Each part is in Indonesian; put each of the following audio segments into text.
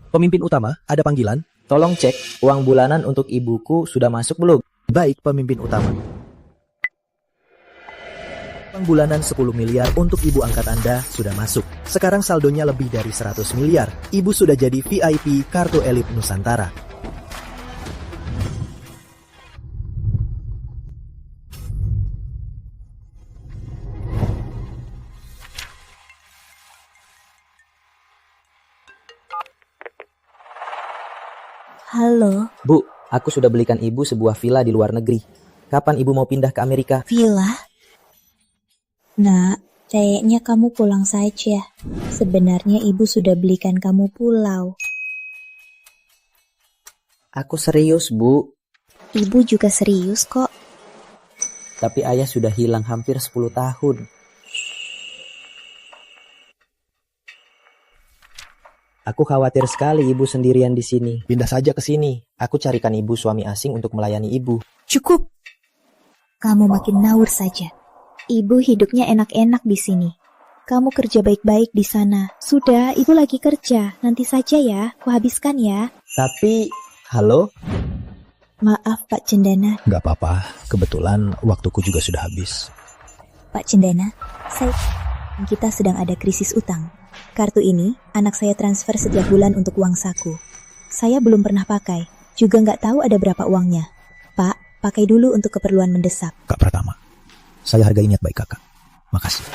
Pemimpin utama, ada panggilan? Tolong cek, uang bulanan untuk ibuku sudah masuk belum? Baik, pemimpin utama. Uang bulanan 10 miliar untuk ibu angkat Anda sudah masuk. Sekarang saldonya lebih dari 100 miliar. Ibu sudah jadi VIP Kartu Elit Nusantara. Halo. Bu, aku sudah belikan ibu sebuah villa di luar negeri. Kapan ibu mau pindah ke Amerika? Villa? Nak, kayaknya kamu pulang saja. Sebenarnya ibu sudah belikan kamu pulau. Aku serius, Bu. Ibu juga serius kok. Tapi ayah sudah hilang hampir 10 tahun. Aku khawatir sekali ibu sendirian di sini. Pindah saja ke sini. Aku carikan ibu suami asing untuk melayani ibu. Cukup. Kamu makin ngawur saja. Ibu hidupnya enak-enak di sini. Kamu kerja baik-baik di sana. Sudah, ibu lagi kerja. Nanti saja ya, aku habiskan ya. Tapi, halo? Maaf Pak Cendana. Gak apa-apa, kebetulan waktuku juga sudah habis. Pak Cendana, kita sedang ada krisis utang. Kartu ini, anak saya transfer setiap bulan untuk uang saku. Saya belum pernah pakai, juga nggak tahu ada berapa uangnya. Pak, pakai dulu untuk keperluan mendesak. Kak Pratama, saya hargai niat baik kakak. Makasih.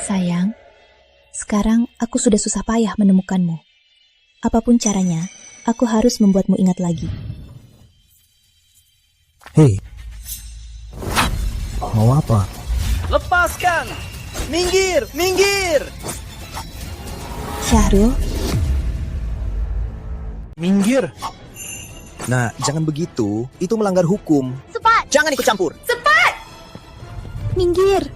Sayang, sekarang aku sudah susah payah menemukanmu. Apapun caranya, aku harus membuatmu ingat lagi. Hei, mau apa? Lepaskan! Minggir! Minggir! Syahrul, Minggir. Nah, jangan begitu. Itu melanggar hukum. Cepat! Jangan ikut campur! minggir!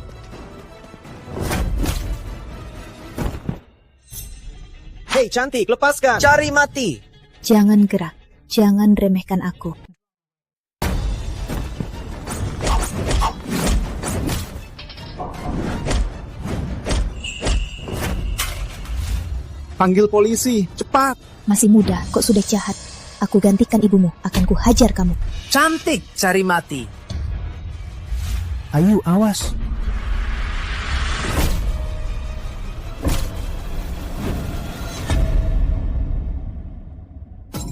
Hei cantik, lepaskan! Cari mati! Jangan gerak, jangan remehkan aku. Panggil polisi, cepat. Masih muda, kok sudah jahat. Aku gantikan ibumu, akan ku hajar kamu. Cantik, cari mati! Ayo, awas.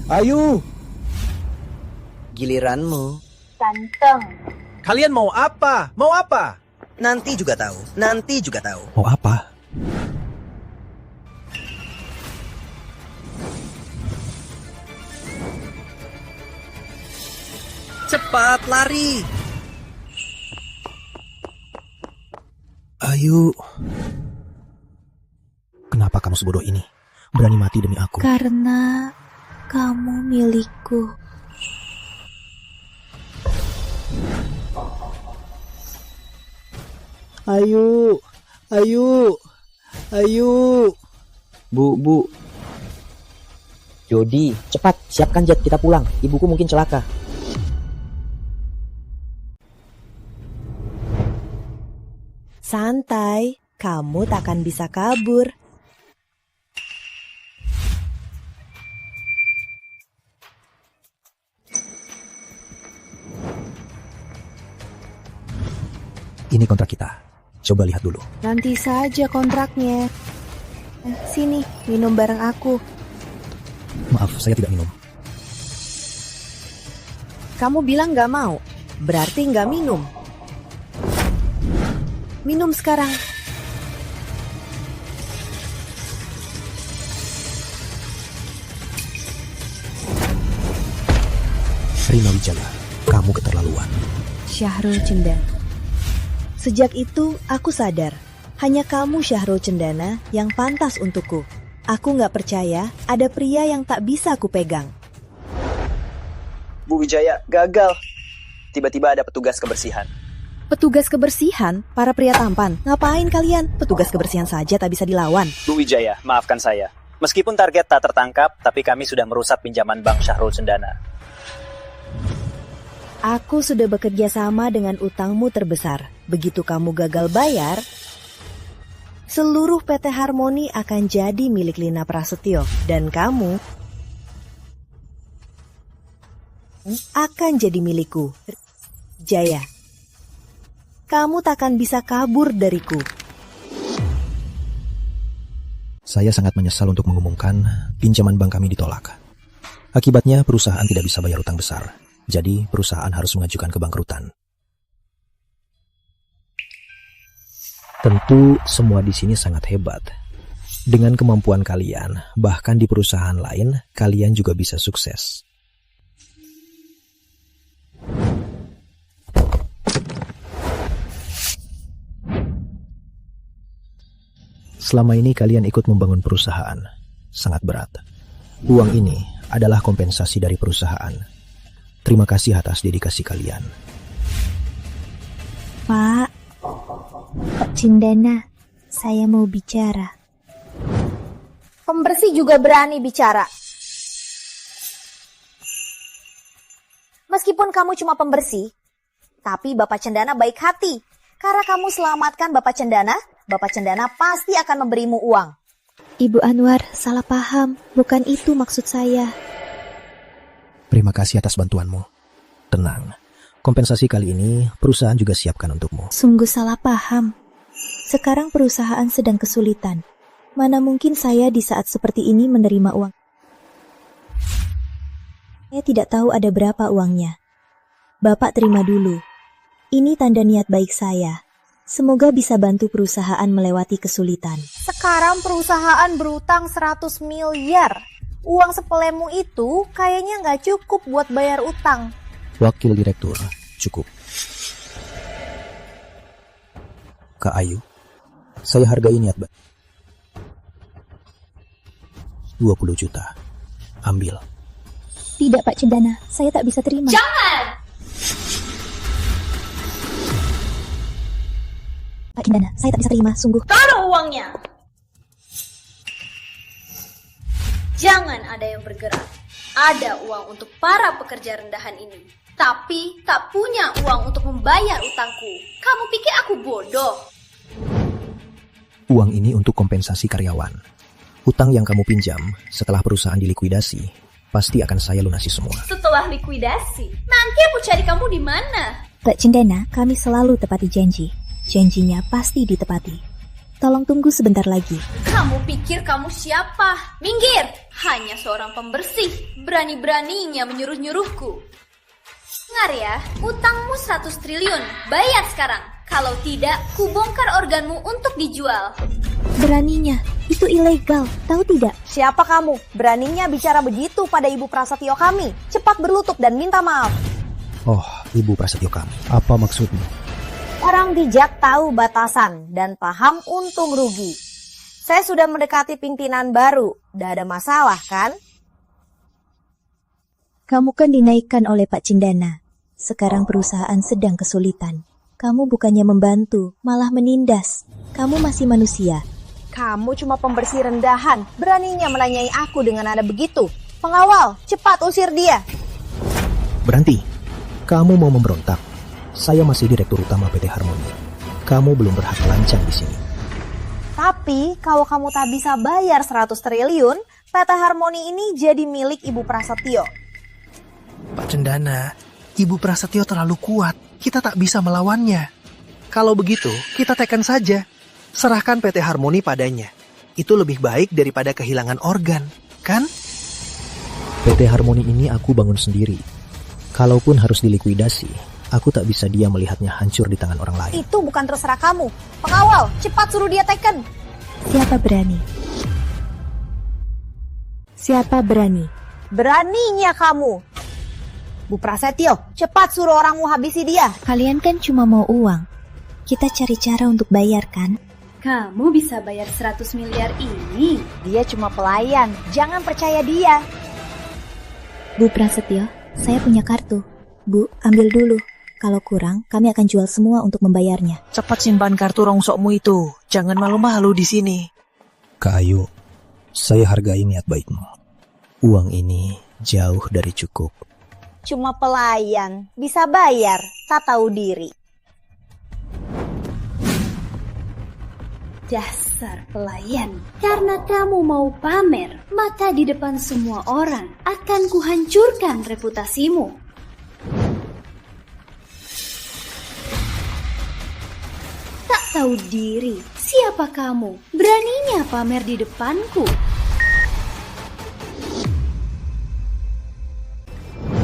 Ayo. Giliranmu. Ganteng. Kalian mau apa? Mau apa? Nanti juga tahu. Nanti juga tahu. Mau apa? Cepat, lari! Ayo. Kenapa kamu sebodoh ini? Berani mati demi aku? Karena kamu milikku. Ayo. Ayo. Ayo. Bu. Jody, cepat, siapkan jet, kita pulang. Ibuku mungkin celaka. Santai, kamu takkan bisa kabur. Ini kontrak kita. Coba lihat dulu. Nanti saja kontraknya. Sini, minum bareng aku. Maaf, saya tidak minum. Kamu bilang gak mau, berarti gak minum. Minum sekarang. Rina Wijaya, kamu keterlaluan. Syahrul Cendana. Sejak itu, aku sadar. Hanya kamu Syahrul Cendana yang pantas untukku. Aku gak percaya ada pria yang tak bisa aku pegang. Bu Wijaya, gagal. Tiba-tiba ada petugas kebersihan. Petugas kebersihan, para pria tampan. Ngapain kalian? Petugas kebersihan saja tak bisa dilawan. Bu Wijaya, maafkan saya. Meskipun target tak tertangkap, tapi kami sudah merusak pinjaman Bank Syahrul Cendana. Aku sudah bekerja sama dengan utangmu terbesar. Begitu kamu gagal bayar, seluruh PT Harmoni akan jadi milik Lina Prasetyo. Dan kamu akan jadi milikku. Jaya, kamu takkan bisa kabur dariku. Saya sangat menyesal untuk mengumumkan pinjaman bank kami ditolak. Akibatnya perusahaan tidak bisa bayar utang besar. Jadi perusahaan harus mengajukan kebangkrutan. Tentu semua di sini sangat hebat. Dengan kemampuan kalian, bahkan di perusahaan lain, kalian juga bisa sukses. Selama ini kalian ikut membangun perusahaan. Sangat berat. Uang ini adalah kompensasi dari perusahaan. Terima kasih atas dedikasi kalian. Pak Cendana, saya mau bicara. Pembersih juga berani bicara. Meskipun kamu cuma pembersih, tapi Bapak Cendana baik hati. Karena kamu selamatkan Bapak Cendana pasti akan memberimu uang. Ibu Anwar, salah paham. Bukan itu maksud saya. Terima kasih atas bantuanmu. Tenang, kompensasi kali ini perusahaan juga siapkan untukmu. Sungguh salah paham. Sekarang perusahaan sedang kesulitan. Mana mungkin saya di saat seperti ini menerima uang? Saya tidak tahu ada berapa uangnya. Bapak terima dulu. Ini tanda niat baik saya. Semoga bisa bantu perusahaan melewati kesulitan. Sekarang perusahaan berutang 100 miliar. Uang sepelemu itu kayaknya nggak cukup buat bayar utang. Wakil Direktur, cukup. Kak Ayu, saya hargai niat baik. 20 juta. Ambil. Tidak, Pak Cendana. Saya tak bisa terima. Jangan! Pak Cendana, saya tak bisa terima, sungguh. Taruh uangnya! Jangan ada yang bergerak. Ada uang untuk para pekerja rendahan ini. Tapi tak punya uang untuk membayar utangku. Kamu pikir aku bodoh? Uang ini untuk kompensasi karyawan. Utang yang kamu pinjam setelah perusahaan dilikuidasi, pasti akan saya lunasi semua. Setelah likuidasi, nanti aku cari kamu di mana? Pak Cendana, kami selalu tepati janji. Janjinya pasti ditepati. Tolong tunggu sebentar lagi. Kamu pikir kamu siapa? Minggir! Hanya seorang pembersih. Berani-beraninya menyuruh-nyuruhku. Dengar ya, utangmu 100 triliun. Bayar sekarang. Kalau tidak, kubongkar organmu untuk dijual. Beraninya, itu ilegal. Tahu tidak? Siapa kamu? Beraninya bicara begitu pada Ibu Prasetyo kami. Cepat berlutut dan minta maaf. Oh, Ibu Prasetyo kami. Apa maksudmu? Orang bijak tahu batasan dan paham untung rugi. Saya sudah mendekati pimpinan baru. Udah ada masalah kan? Kamu kan dinaikkan oleh Pak Cendana. Sekarang perusahaan sedang kesulitan. Kamu bukannya membantu, malah menindas. Kamu masih manusia. Kamu cuma pembersih rendahan. Beraninya menanyai aku dengan nada begitu. Pengawal, cepat usir dia. Berhenti. Kamu mau memberontak. Saya masih Direktur Utama PT Harmoni. Kamu belum berhak lancang di sini. Tapi kalau kamu tak bisa bayar 100 triliun, PT Harmoni ini jadi milik Ibu Prasetyo. Pak Cendana, Ibu Prasetyo terlalu kuat. Kita tak bisa melawannya. Kalau begitu, kita tekan saja. Serahkan PT Harmoni padanya. Itu lebih baik daripada kehilangan organ, kan? PT Harmoni ini aku bangun sendiri. Kalaupun harus dilikuidasi, aku tak bisa dia melihatnya hancur di tangan orang lain. Itu bukan terserah kamu. Pengawal, cepat suruh dia teken. Siapa berani? Siapa berani? Beraninya kamu. Bu Prasetyo, cepat suruh orangmu habisi dia. Kalian kan cuma mau uang. Kita cari cara untuk bayar kan? Kamu bisa bayar 100 miliar ini. Dia cuma pelayan, jangan percaya dia. Bu Prasetyo, saya punya kartu. Bu, ambil dulu. Kalau kurang, kami akan jual semua untuk membayarnya. Cepat simpan kartu rongsokmu itu. Jangan malu-malu di sini. Kak Ayu, saya hargai niat baikmu. Uang ini jauh dari cukup. Cuma pelayan, bisa bayar, tak tahu diri. Dasar pelayan. Karena kamu mau pamer, maka di depan semua orang akan kuhancurkan reputasimu. Tak tahu diri, siapa kamu? Beraninya pamer di depanku.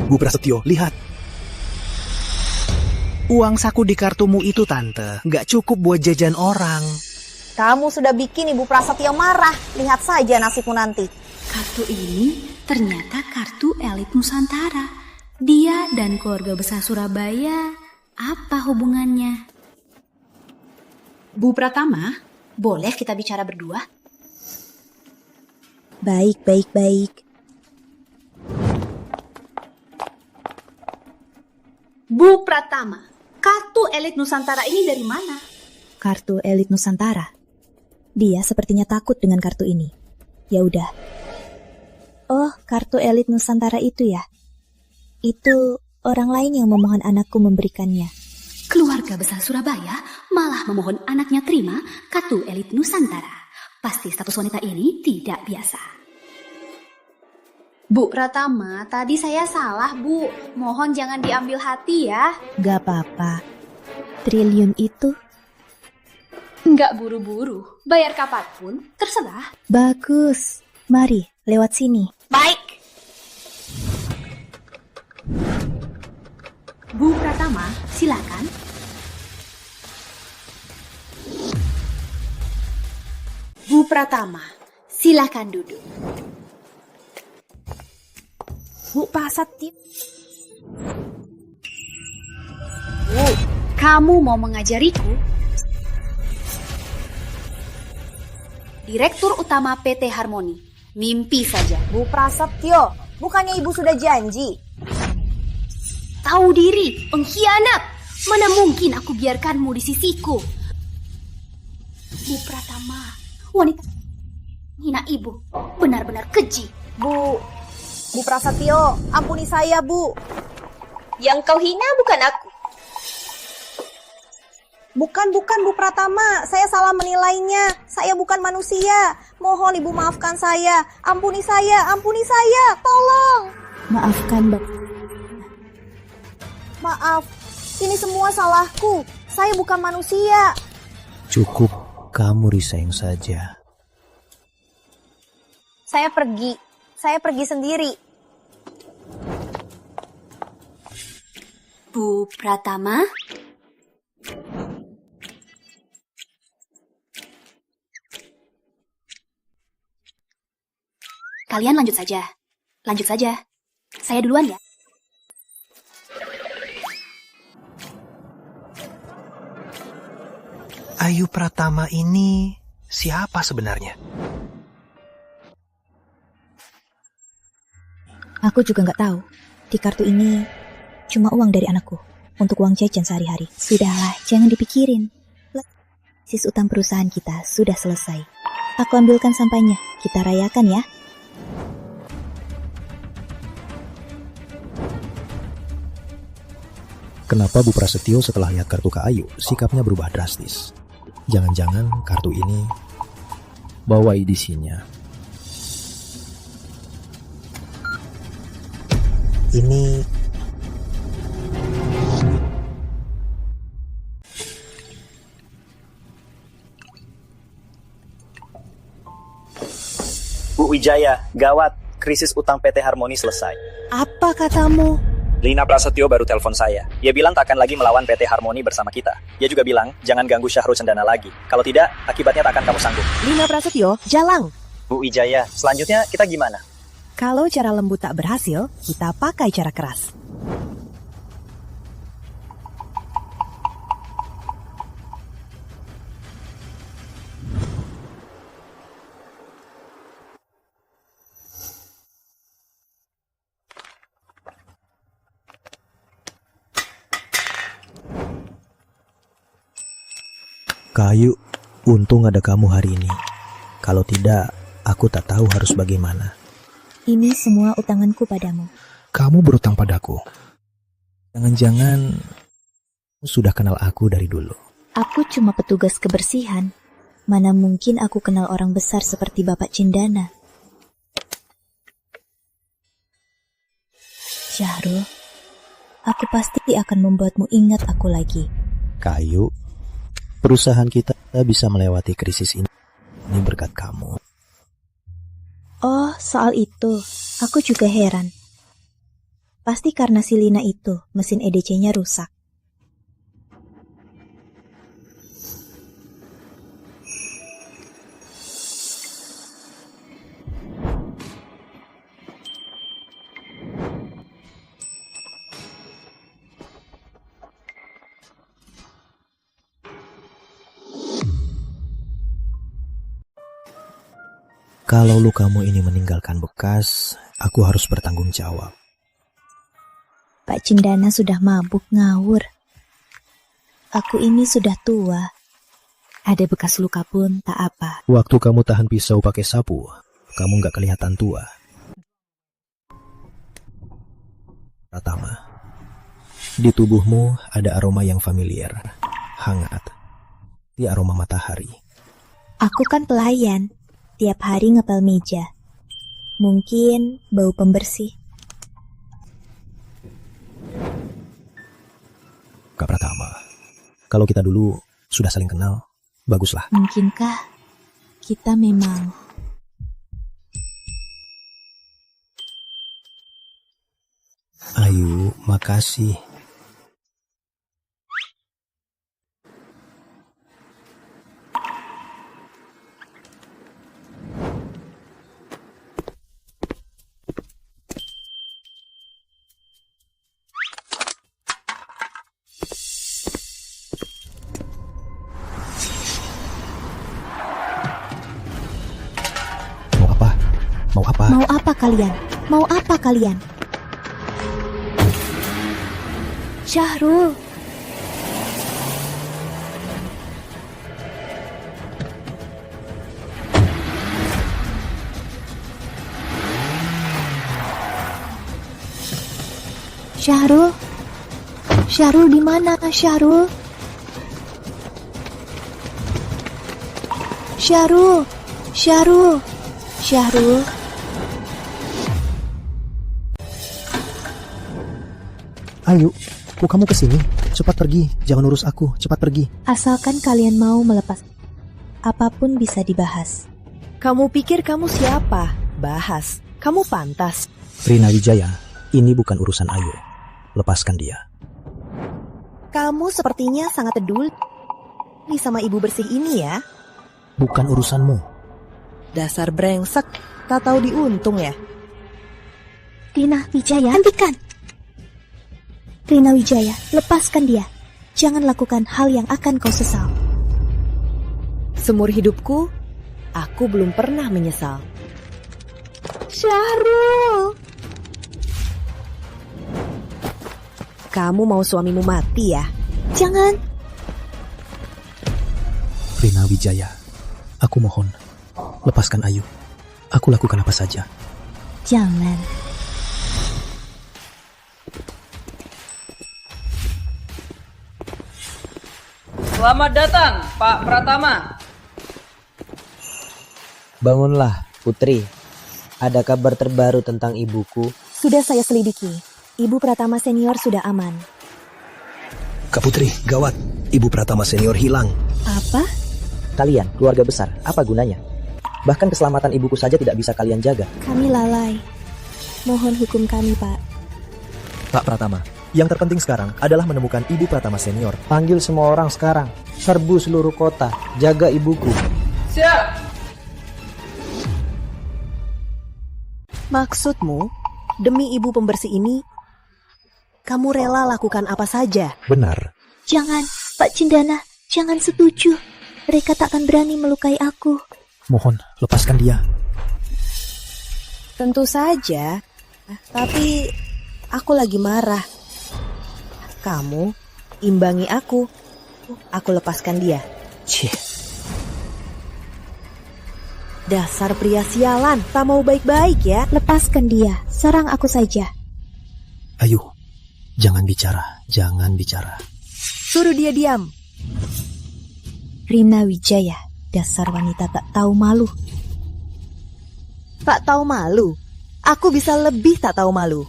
Bu Prasetyo, lihat. Uang saku di kartumu itu, Tante, nggak cukup buat jajan orang. Kamu sudah bikin Ibu Prasetyo marah. Lihat saja nasibmu nanti. Kartu ini ternyata kartu elit Nusantara. Dia dan keluarga besar Surabaya, apa hubungannya? Bu Pratama, boleh kita bicara berdua? Baik. Bu Pratama, kartu elit Nusantara ini dari mana? Kartu elit Nusantara. Dia sepertinya takut dengan kartu ini. Ya udah. Oh, kartu elit Nusantara itu ya? Itu orang lain yang memohon anakku memberikannya. Keluarga besar Surabaya malah memohon anaknya terima kartu elit Nusantara. Pasti status wanita ini tidak biasa. Bu Pratama, tadi saya salah, Bu. Mohon jangan diambil hati ya. Gak apa-apa. Triliun itu Nggak buru-buru. Bayar kapanpun, terserah. bagus. Mari, lewat sini. Baik. Bu Pratama, silakan. Bu Pratama, silakan duduk. Bu Prasetyo. Bu, kamu mau mengajariku? Direktur Utama PT Harmoni. Mimpi saja. Bu Prasetyo, bukannya Ibu sudah janji? Tahu diri, pengkhianat. Mana mungkin aku biarkanmu di sisiku. Bu Pratama, wanita hina ibu, benar-benar keji. Bu Prasetyo, ampuni saya, Bu. Yang kau hina bukan aku. Bukan Bu Pratama, saya salah menilainya. Saya bukan manusia. Mohon Ibu maafkan saya. Ampuni saya, tolong. Maafkan, Mbak. Maaf, ini semua salahku. Saya bukan manusia. Cukup kamu resign saja. Saya pergi sendiri. Bu Pratama, kalian lanjut saja. Saya duluan ya. Ayu Pratama ini siapa sebenarnya? Aku juga nggak tahu. Di kartu ini cuma uang dari anakku untuk uang jajan sehari-hari. Sudahlah, jangan dipikirin. Sis utang perusahaan kita sudah selesai. Aku ambilkan sampahnya. Kita rayakan ya. Kenapa Bu Prasetyo setelah lihat kartu Kak Ayu, sikapnya berubah drastis? Jangan-jangan kartu ini bawa edisinya. Ini Bu Wijaya, gawat. Krisis utang PT Harmoni selesai. Apa katamu? Lina Prasetyo baru telepon saya. Dia bilang tak akan lagi melawan PT Harmoni bersama kita. Dia juga bilang, jangan ganggu Syahrul Cendana lagi. Kalau tidak, akibatnya tak akan kamu sanggup. Lina Prasetyo, jalang. Bu Wijaya, selanjutnya kita gimana? Kalau cara lembut tak berhasil, kita pakai cara keras. Kayu, untung ada kamu hari ini. Kalau tidak, aku tak tahu harus bagaimana. Ini semua utanganku padamu. Kamu berutang padaku. Jangan-jangan sudah kenal aku dari dulu. Aku cuma petugas kebersihan. Mana mungkin aku kenal orang besar seperti Bapak Cindana. Syahrul, aku pasti akan membuatmu ingat aku lagi. Kayu, perusahaan kita bisa melewati krisis ini berkat kamu. Oh, soal itu, aku juga heran. Pasti karena si Lina itu, mesin EDC-nya rusak. Kalau lukamu ini meninggalkan bekas, aku harus bertanggung jawab. Pak Cindana sudah mabuk ngawur. Aku ini sudah tua. Ada bekas luka pun tak apa. Waktu kamu tahan pisau pakai sapu, kamu nggak kelihatan tua. Pratama, di tubuhmu ada aroma yang familiar, hangat. Di aroma matahari. Aku kan pelayan. Tiap hari ngepel meja. Mungkin bau pembersih. Kak Pratama, kalau kita dulu sudah saling kenal, baguslah. Mungkinkah kita memang... Ayu, makasih. Mau apa? Mau apa kalian? Mau apa kalian? Syahrul. Syahrul. Syahrul di mana? Syahrul. Syahrul. Syahrul. Syahrul. Ayo, kok kamu kesini? Cepat pergi, jangan urus aku, cepat pergi. Asalkan kalian mau melepas, apapun bisa dibahas. Kamu pikir kamu siapa? Bahas. Kamu pantas. Rina Wijaya, ini bukan urusan Ayu. Lepaskan dia. Kamu sepertinya sangat peduli sama ibu bersih ini ya? Bukan urusanmu. Dasar brengsek, tak tahu diuntung ya? Rina Wijaya, hentikan! Rina Wijaya, lepaskan dia. Jangan lakukan hal yang akan kau sesal. Seumur hidupku, aku belum pernah menyesal. Syahrul! Kamu mau suamimu mati ya? Jangan! Rina Wijaya, aku mohon, lepaskan Ayu. Aku lakukan apa saja. Jangan. Selamat datang, Pak Pratama. Bangunlah, Putri. Ada kabar terbaru tentang ibuku? Sudah saya selidiki. Ibu Pratama senior sudah aman. Kak Putri, gawat. Ibu Pratama senior hilang. Apa? Kalian, keluarga besar, apa gunanya? Bahkan keselamatan ibuku saja tidak bisa kalian jaga. Kami lalai. Mohon hukum kami, Pak. Pak Pratama, yang terpenting sekarang adalah menemukan Ibu Pratama senior. Panggil semua orang sekarang. Serbu seluruh kota. Jaga ibuku. Siap. Maksudmu, demi ibu pembersih ini, kamu rela lakukan apa saja? Benar. Jangan, Pak Cindana. Jangan setuju. Mereka tak akan berani melukai aku. Mohon, lepaskan dia. Tentu saja. Tapi aku lagi marah. Kamu imbangi aku. Aku lepaskan dia. Cih. Dasar pria sialan, tak mau baik-baik ya. Lepaskan dia, serang aku saja. Ayu, jangan bicara, jangan bicara. Suruh dia diam. Rina Wijaya, dasar wanita tak tahu malu. Tak tahu malu? Aku bisa lebih tak tahu malu.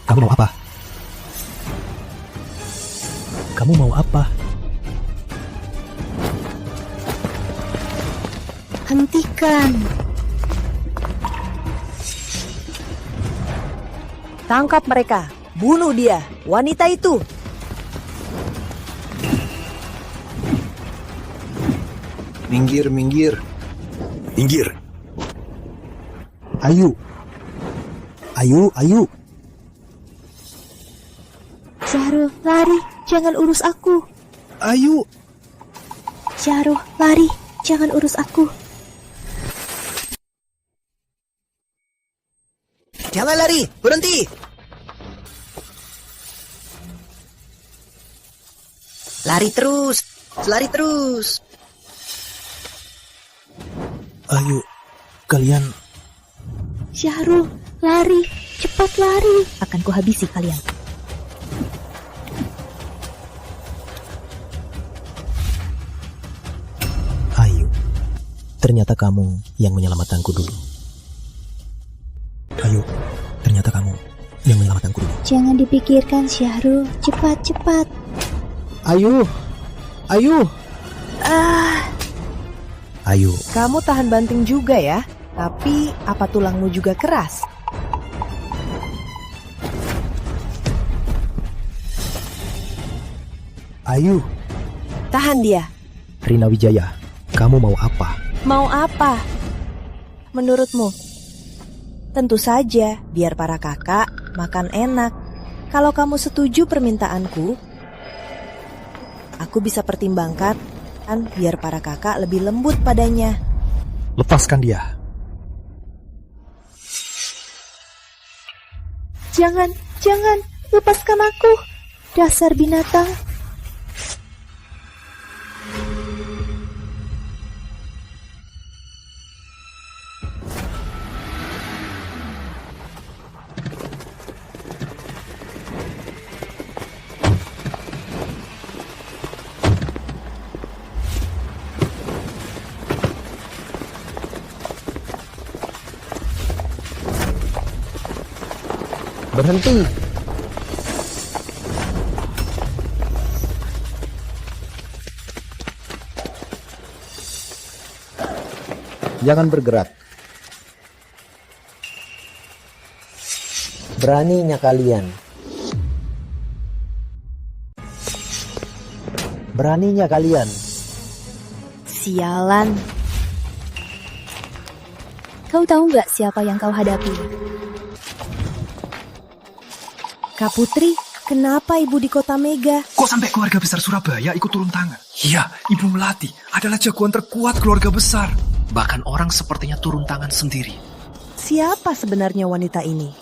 Kamu mau apa? Kamu mau apa? Hentikan. Tangkap mereka. Bunuh dia, wanita itu. Minggir, minggir. Minggir. Ayu. Ayu, Ayu. Syahrul, lari, jangan urus aku. Ayu. Syahrul, lari, jangan urus aku. Jangan lari, berhenti. Lari terus, lari terus. Ayu, kalian... Syahrul, lari, cepat lari. Akan kuhabisi kalian. Ayu, ternyata kamu yang menyelamatkanku dulu. Ayu, ternyata kamu yang menyelamatkanku dulu. Jangan dipikirkan, Syahrul. Cepat. Ayu, Ayu. Ayu. Kamu tahan banting juga ya. Tapi apa tulangmu juga keras? Ayu. Tahan dia. Rina Wijaya, kamu mau apa? Mau apa? Menurutmu? Tentu saja, biar para kakak makan enak. Kalau kamu setuju permintaanku, aku bisa pertimbangkan biar para kakak lebih lembut padanya. Lepaskan dia. Jangan, lepaskan aku. Dasar binatang. Berhenti. Jangan bergerak. Beraninya kalian. Beraninya kalian. Sialan. Kau tahu nggak siapa yang kau hadapi? Kak Putri, kenapa ibu di kota Mega? Kok sampai keluarga besar Surabaya ikut turun tangan? Iya, Ibu Melati adalah jagoan terkuat keluarga besar. Bahkan orang sepertinya turun tangan sendiri. Siapa sebenarnya wanita ini?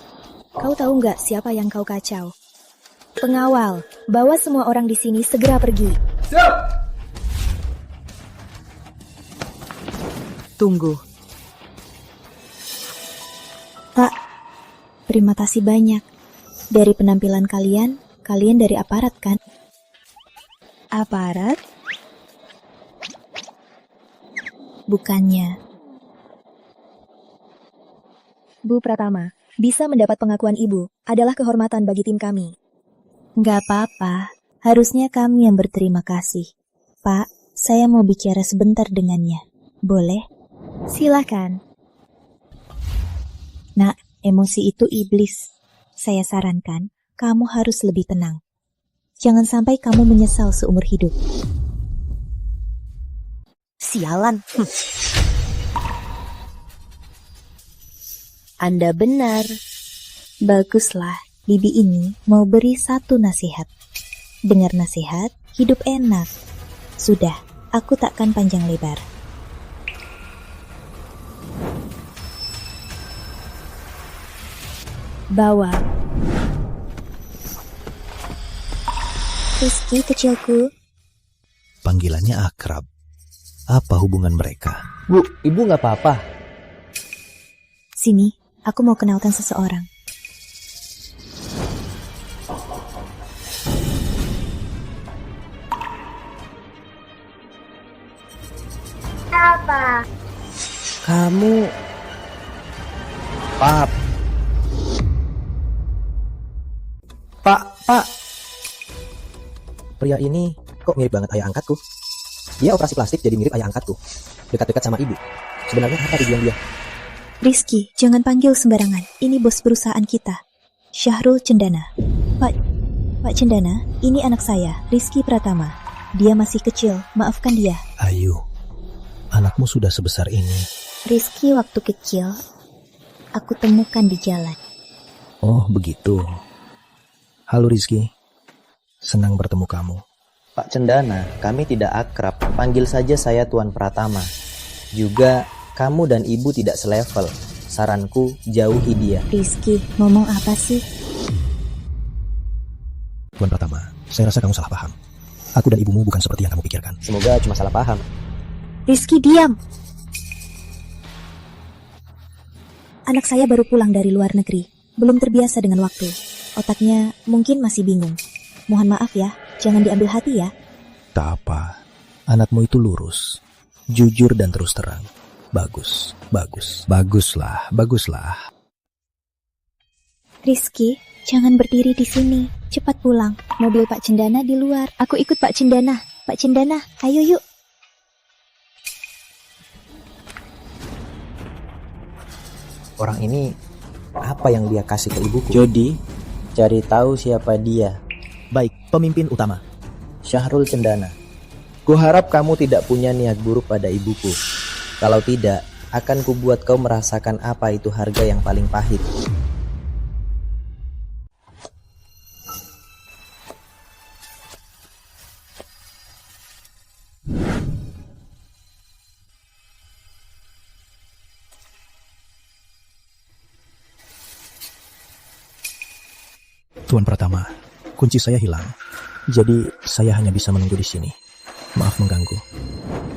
Kau tahu nggak siapa yang kau kacau? Pengawal, bawa semua orang di sini segera pergi. Siap! Tunggu. Pak, terima kasih banyak. Dari penampilan kalian dari aparat kan? Aparat? Bukannya. Bu Pratama, bisa mendapat pengakuan Ibu adalah kehormatan bagi tim kami. Nggak apa-apa, harusnya kami yang berterima kasih. Pak, saya mau bicara sebentar dengannya. Boleh? Silakan. Nak, emosi itu iblis. Saya sarankan, kamu harus lebih tenang. Jangan sampai kamu menyesal seumur hidup. Sialan. Anda benar. Baguslah, Bibi ini mau beri satu nasihat. Dengar nasihat, hidup enak. Sudah, aku takkan panjang lebar. Bawa. Rizky kecilku. Panggilannya akrab. Apa hubungan mereka? Bu, ibu nggak apa-apa. Sini, aku mau kenalkan seseorang. Apa? Kamu... Pak. Pria ini kok mirip banget ayah angkatku. Dia operasi plastik jadi mirip ayah angkatku. Dekat-dekat sama ibu. Sebenarnya apa tujuan dia? Rizky, jangan panggil sembarangan. Ini bos perusahaan kita. Syahrul Cendana. Pak Cendana, ini anak saya, Rizky Pratama. Dia masih kecil, maafkan dia. Ayu, anakmu sudah sebesar ini. Rizky waktu kecil, aku temukan di jalan. Oh, begitu. Halo Rizky, senang bertemu kamu. Pak Cendana, kami tidak akrab. Panggil saja saya Tuan Pratama. Juga kamu dan ibu tidak selevel. Saranku, jauhi dia. Rizky, ngomong apa sih? Tuan Pratama, saya rasa kamu salah paham. Aku dan ibumu bukan seperti yang kamu pikirkan. Semoga cuma salah paham. Rizky, diam! Anak saya baru pulang dari luar negeri. Belum terbiasa dengan waktu. Otaknya mungkin masih bingung. Mohon maaf ya, jangan diambil hati ya. Tak apa, anakmu itu lurus, jujur dan terus terang. Bagus. Baguslah. Rizky, jangan berdiri di sini. Cepat pulang. Mobil Pak Cendana di luar. Aku ikut Pak Cendana. Pak Cendana, ayo yuk. Orang ini, apa yang dia kasih ke ibuku? Jody, cari tahu siapa dia. Baik, pemimpin utama. Syahrul Cendana. Kuharap kamu tidak punya niat buruk pada ibuku. Kalau tidak, akan kubuat kau merasakan apa itu harga yang paling pahit. Tuan Pratama, kunci saya hilang. Jadi saya hanya bisa menunggu di sini. Maaf mengganggu.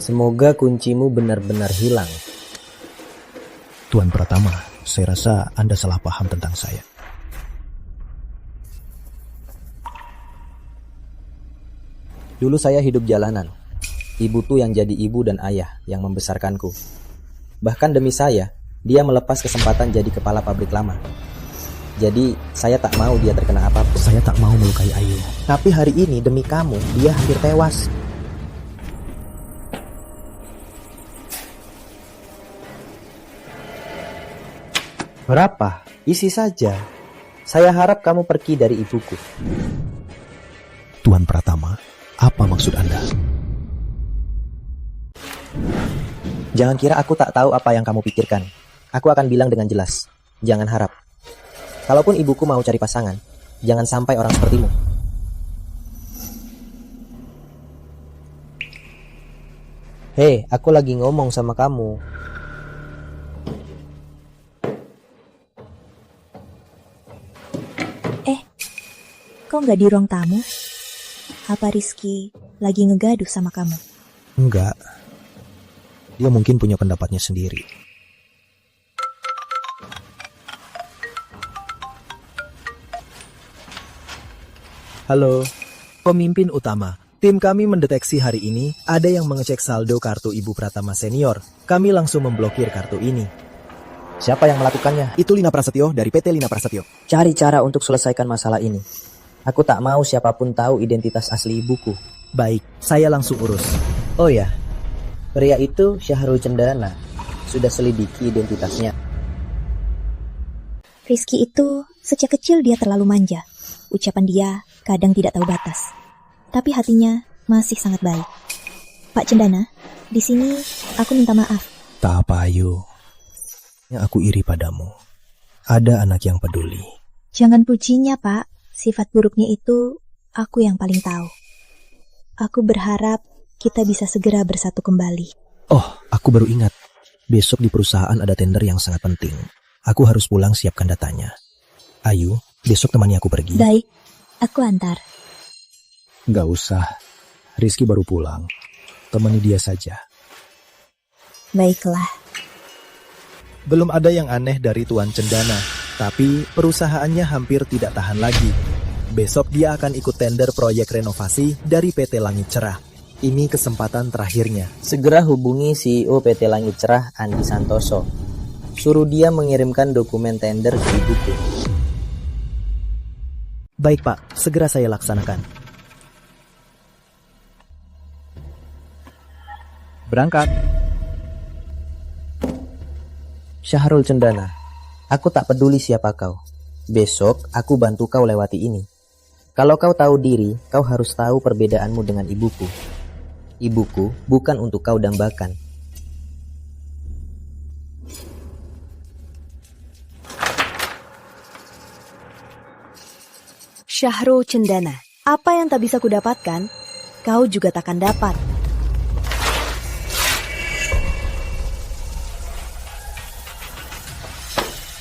Semoga kuncimu benar-benar hilang. Tuan Pratama, saya rasa Anda salah paham tentang saya. Dulu saya hidup jalanan. Ibuku yang jadi ibu dan ayah yang membesarkanku. Bahkan demi saya, dia melepas kesempatan jadi kepala pabrik lama. Jadi, saya tak mau dia terkena apapun. Saya tak mau melukai Ayu. Tapi hari ini, demi kamu, dia hampir tewas. Berapa? Isi saja. Saya harap kamu pergi dari ibuku. Tuan Pratama, apa maksud Anda? Jangan kira aku tak tahu apa yang kamu pikirkan. Aku akan bilang dengan jelas. Jangan harap. Kalaupun ibuku mau cari pasangan, jangan sampai orang sepertimu. Hei, aku lagi ngomong sama kamu. Kok nggak di ruang tamu? Apa Rizky lagi ngegaduh sama kamu? Enggak. Dia mungkin punya pendapatnya sendiri. Halo. Pemimpin utama. Tim kami mendeteksi hari ini ada yang mengecek saldo kartu Ibu Pratama Senior. Kami langsung memblokir kartu ini. Siapa yang melakukannya? Itu Lina Prasetyo dari PT Lina Prasetyo. Cari cara untuk selesaikan masalah ini. Aku tak mau siapapun tahu identitas asli ibuku. Baik, saya langsung urus. Oh ya, pria itu Syahrul Cendana. Sudah selidiki identitasnya. Rizky itu sejak kecil dia terlalu manja. Ucapan dia kadang tidak tahu batas. Tapi hatinya masih sangat baik. Pak Cendana, di sini aku minta maaf. Tak apa, Ayu. Yang aku iri padamu. Ada anak yang peduli. Jangan pujinya, Pak. Sifat buruknya itu aku yang paling tahu. Aku berharap kita bisa segera bersatu kembali. Oh, aku baru ingat. Besok di perusahaan ada tender yang sangat penting. Aku harus pulang siapkan datanya. Ayu, besok temani aku pergi. Baik, aku antar. Nggak usah. Rizky baru pulang. Temani dia saja. Baiklah. Belum ada yang aneh dari Tuan Cendana, tapi perusahaannya hampir tidak tahan lagi. Besok dia akan ikut tender proyek renovasi dari PT Langit Cerah. Ini kesempatan terakhirnya. Segera hubungi CEO PT Langit Cerah, Andi Santoso. Suruh dia mengirimkan dokumen tender ke ibuku. Baik Pak, segera saya laksanakan. Berangkat. Syahrul Cendana, aku tak peduli siapa kau. Besok aku bantu kau lewati ini. Kalau kau tahu diri, kau harus tahu perbedaanmu dengan ibuku. Ibuku bukan untuk kau dambakan. Syahrul Cendana, apa yang tak bisa kudapatkan, kau juga takkan dapat.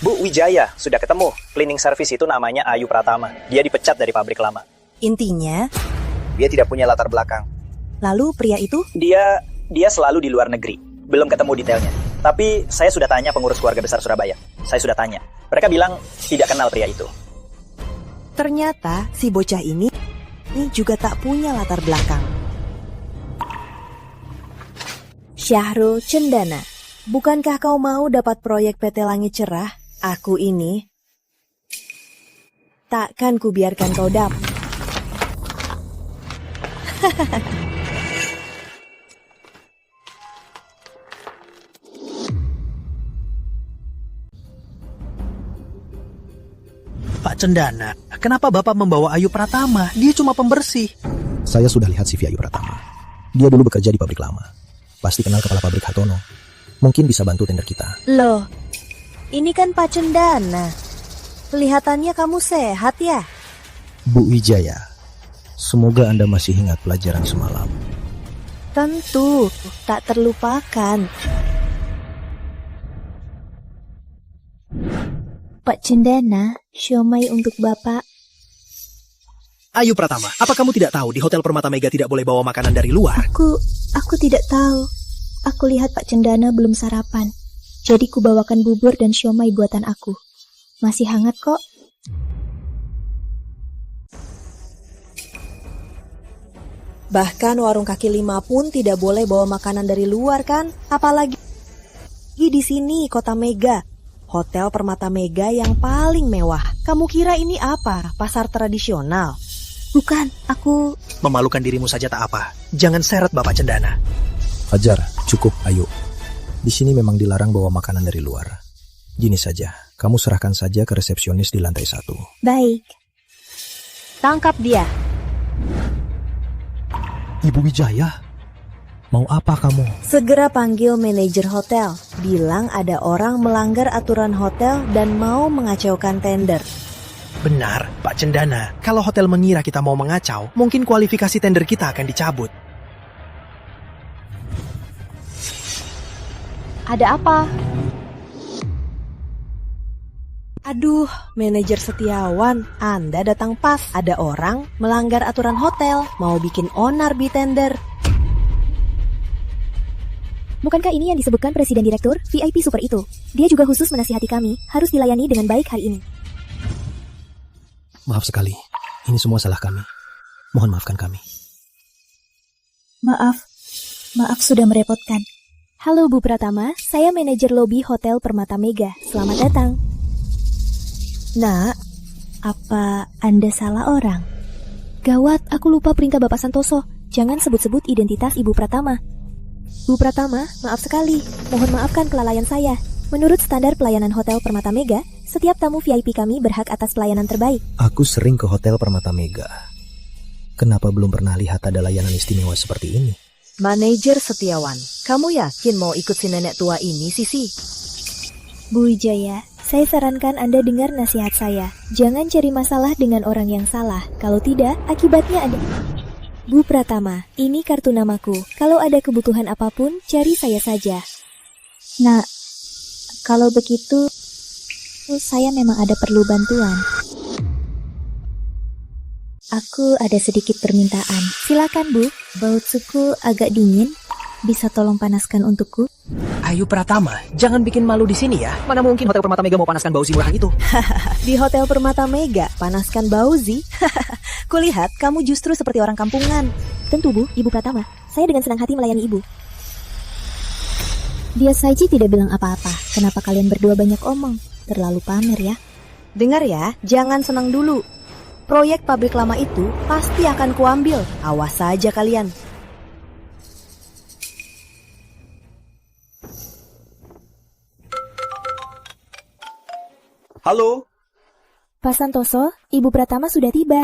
Bu Wijaya, sudah ketemu. Cleaning service itu namanya Ayu Pratama. Dia dipecat dari pabrik lama. Intinya, Dia tidak punya latar belakang. lalu pria itu? Dia selalu di luar negeri. Belum ketemu detailnya. Tapi saya sudah tanya pengurus keluarga besar Surabaya. Saya sudah tanya. Mereka bilang tidak kenal pria itu. Ternyata si bocah ini juga tak punya latar belakang. Syahrul Cendana, bukankah kau mau dapat proyek PT Langit Cerah? Aku ini takkan kubiarkan kau dapat. Pak Cendana, kenapa Bapak membawa Ayu Pratama? Dia cuma pembersih. Saya sudah lihat CV Ayu Pratama. Dia dulu bekerja di pabrik lama. Pasti kenal kepala pabrik Hatono. Mungkin bisa bantu tender kita. Loh, ini kan Pak Cendana. Kelihatannya kamu sehat ya? Bu Wijaya, semoga Anda masih ingat pelajaran semalam. Tentu, tak terlupakan. Pak Cendana, siomay untuk Bapak. Ayu Pratama, apa kamu tidak tahu di Hotel Permata Mega tidak boleh bawa makanan dari luar? Aku tidak tahu. Aku lihat Pak Cendana belum sarapan. Jadi kubawakan bubur dan siomay buatan aku. Masih hangat kok. Bahkan warung kaki lima pun tidak boleh bawa makanan dari luar kan? Apalagi di sini Kota Mega. Hotel Permata Mega yang paling mewah. Kamu kira ini apa? Pasar tradisional? Bukan, aku... Memalukan dirimu saja tak apa. Jangan seret Bapak Cendana. Fajar, cukup, ayo. Di sini memang dilarang bawa makanan dari luar. Gini saja, kamu serahkan saja ke resepsionis di lantai 1. Baik. Tangkap dia. Ibu Wijaya, mau apa kamu? Segera panggil manajer hotel. Bilang ada orang melanggar aturan hotel dan mau mengacaukan tender. Benar, Pak Cendana. Kalau hotel mengira kita mau mengacau, mungkin kualifikasi tender kita akan dicabut. Ada apa? Aduh, manajer Setiawan, Anda datang pas. Ada orang melanggar aturan hotel, mau bikin onar di tender. Bukankah ini yang disebutkan Presiden Direktur VIP Super itu? Dia juga khusus menasihati kami, harus dilayani dengan baik hari ini. Maaf sekali, ini semua salah kami. Mohon maafkan kami. Maaf sudah merepotkan. Halo Bu Pratama, saya manajer lobi Hotel Permata Mega. Selamat datang. Nak, apa Anda salah orang? Gawat, aku lupa perintah Bapak Santoso. Jangan sebut-sebut identitas Ibu Pratama. Bu Pratama, maaf sekali. Mohon maafkan kelalaian saya. Menurut standar pelayanan Hotel Permata Mega, setiap tamu VIP kami berhak atas pelayanan terbaik. Aku sering ke Hotel Permata Mega. Kenapa belum pernah lihat ada layanan istimewa seperti ini? Manajer Setiawan, kamu yakin mau ikut si nenek tua ini, Sisi? Bu Wijaya, saya sarankan Anda dengar nasihat saya. Jangan cari masalah dengan orang yang salah. Kalau tidak, akibatnya ada... Bu Pratama, ini kartu namaku. Kalau ada kebutuhan apapun, cari saya saja. Nah, kalau begitu, saya memang ada perlu bantuan. Aku ada sedikit permintaan. Silakan, Bu. Bau suku agak dingin. Bisa tolong panaskan untukku? Ayu Pratama, jangan bikin malu di sini ya. Mana mungkin Hotel Permata Mega mau panaskan bauzi murah itu? Di Hotel Permata Mega, panaskan bauzi? Kulihat kamu justru seperti orang kampungan. Tentu, Bu, Ibu Pratama. Saya dengan senang hati melayani Ibu. Dia saja tidak bilang apa-apa. Kenapa kalian berdua banyak omong? Terlalu pamer ya. Dengar ya, jangan senang dulu. Proyek pabrik lama itu pasti akan kuambil. Awas saja kalian. Halo? Pak Santoso, Ibu Pratama sudah tiba.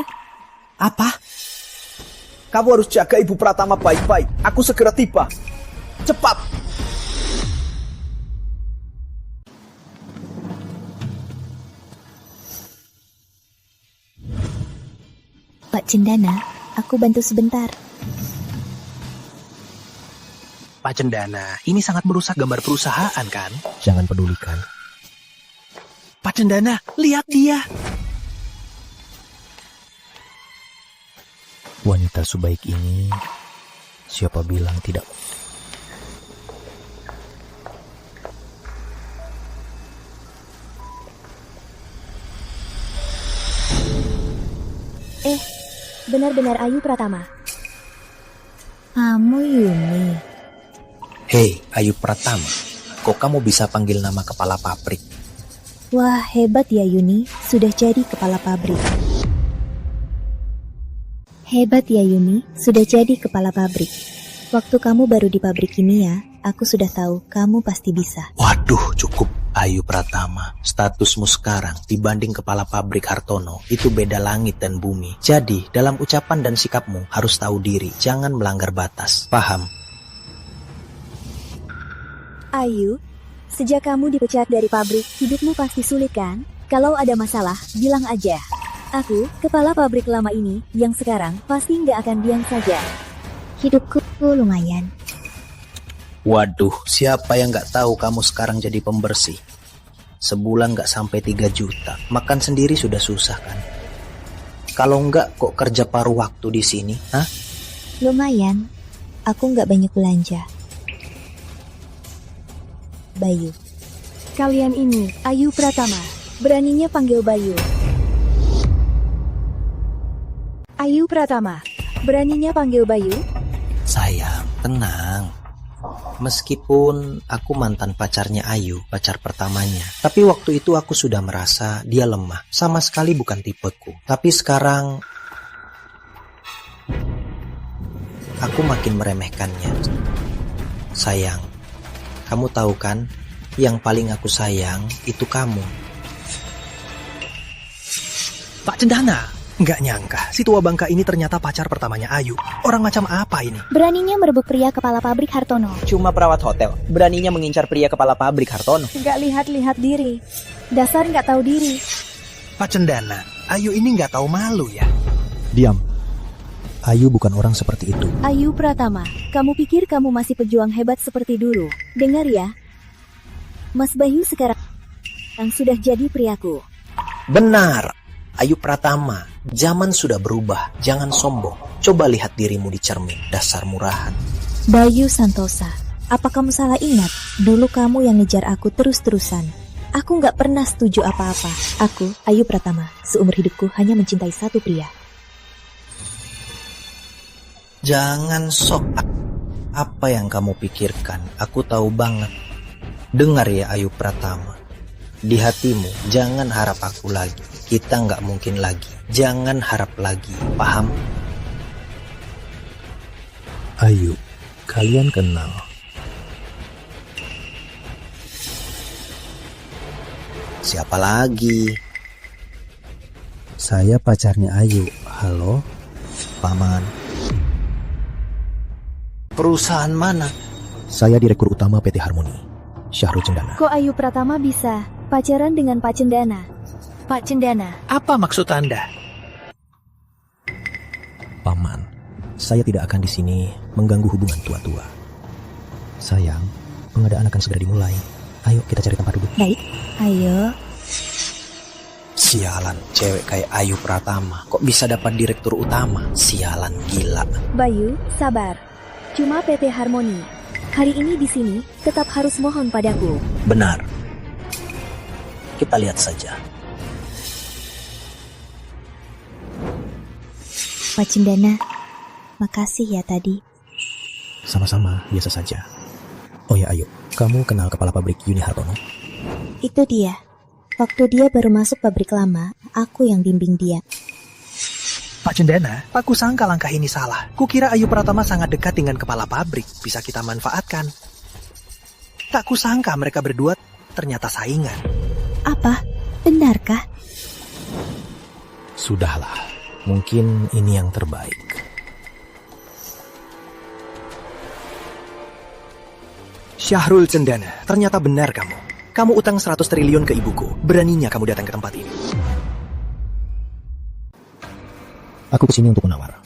Apa? Kamu harus jaga Ibu Pratama baik-baik. Aku segera tiba. Cepat! Pak Cendana, aku bantu sebentar. Pak Cendana, ini sangat merusak gambar perusahaan kan? Jangan pedulikan. Pak Cendana, lihat dia. Wanita sebaik ini, siapa bilang tidak? Benar-benar Ayu Pratama. Kamu Yuni. Hei, Ayu Pratama. Kok kamu bisa panggil nama kepala pabrik? Wah, hebat ya Yuni, sudah jadi kepala pabrik. Hebat ya Yuni, sudah jadi kepala pabrik. Waktu kamu baru di pabrik ini ya, aku sudah tahu kamu pasti bisa. Waduh, cukup Ayu Pratama. Statusmu sekarang dibanding kepala pabrik Hartono itu beda langit dan bumi. Jadi, dalam ucapan dan sikapmu harus tahu diri, jangan melanggar batas. Paham? Ayu, sejak kamu dipecat dari pabrik, hidupmu pasti sulit kan? Kalau ada masalah, bilang aja. Aku, kepala pabrik lama ini, yang sekarang pasti nggak akan diam saja. Hidupku lumayan. Waduh, siapa yang nggak tahu kamu sekarang jadi pembersih? Sebulan nggak sampai 3 juta. Makan sendiri sudah susah kan? Kalau nggak, kok kerja paruh waktu di sini? Hah? Lumayan. Aku nggak banyak belanja. Bayu. Kalian ini, Ayu Pratama. Beraninya panggil Bayu. Ayu Pratama. Beraninya panggil Bayu. Sayang, tenang. Meskipun aku mantan pacarnya Ayu, pacar pertamanya. Tapi waktu itu aku sudah merasa dia lemah. Sama sekali bukan tipeku. Tapi sekarang aku makin meremehkannya. Sayang, kamu tahu kan, yang paling aku sayang itu kamu. Pak Cendana, nggak nyangka si tua bangka ini ternyata pacar pertamanya Ayu. Orang macam apa ini? Beraninya merebut pria kepala pabrik Hartono. Cuma perawat hotel, beraninya mengincar pria kepala pabrik Hartono. Nggak lihat-lihat diri. Dasar nggak tahu diri. Pak Cendana, Ayu ini nggak tahu malu ya. Diam. Ayu bukan orang seperti itu. Ayu Pratama, kamu pikir kamu masih pejuang hebat seperti dulu? Dengar ya. Mas Bayu sekarang sudah jadi priaku. Benar, Ayu Pratama. Zaman sudah berubah, jangan sombong. Coba lihat dirimu di cermin, dasar murahan. Bayu Santosa, apa kamu salah ingat? Dulu kamu yang ngejar aku terus-terusan. Aku nggak pernah setuju apa-apa. Aku, Ayu Pratama, seumur hidupku hanya mencintai satu pria. Jangan sok. Apa yang kamu pikirkan? Aku tahu banget. Dengar ya Ayu Pratama. Di hatimu, jangan harap aku lagi. Kita nggak mungkin lagi. Jangan harap lagi. Paham? Ayu, kalian kenal. Siapa lagi? Saya pacarnya Ayu. Halo? Paman. Perusahaan mana? Saya direktur utama PT Harmoni, Syahrul Cendana. Kok Ayu Pratama bisa pacaran dengan Pak Cendana? Pak Cendana. Apa maksud Anda? Paman, saya tidak akan di sini mengganggu hubungan tua-tua. Sayang, pengadaan akan segera dimulai. Ayo kita cari tempat duduk. Baik, ayo. Sialan, cewek kayak Ayu Pratama kok bisa dapat direktur utama? Sialan gila. Bayu, sabar. Cuma PT Harmoni. Hari ini di sini tetap harus mohon padaku. Benar. Kita lihat saja. Pak Cendana, makasih ya tadi. Sama-sama, biasa saja. Oh ya Ayu, kamu kenal kepala pabrik Yuni Hartono? Itu dia. Waktu dia baru masuk pabrik lama, aku yang bimbing dia. Pak Cendana, aku sangka langkah ini salah. Kukira Ayu Pratama sangat dekat dengan kepala pabrik, bisa kita manfaatkan. Tak kusangka mereka berdua ternyata saingan. Apa? Benarkah? Sudahlah, mungkin ini yang terbaik. Syahrul Cendana, ternyata benar kamu. Kamu utang 100 triliun ke ibuku. Beraninya kamu datang ke tempat ini. Aku kesini untuk menawar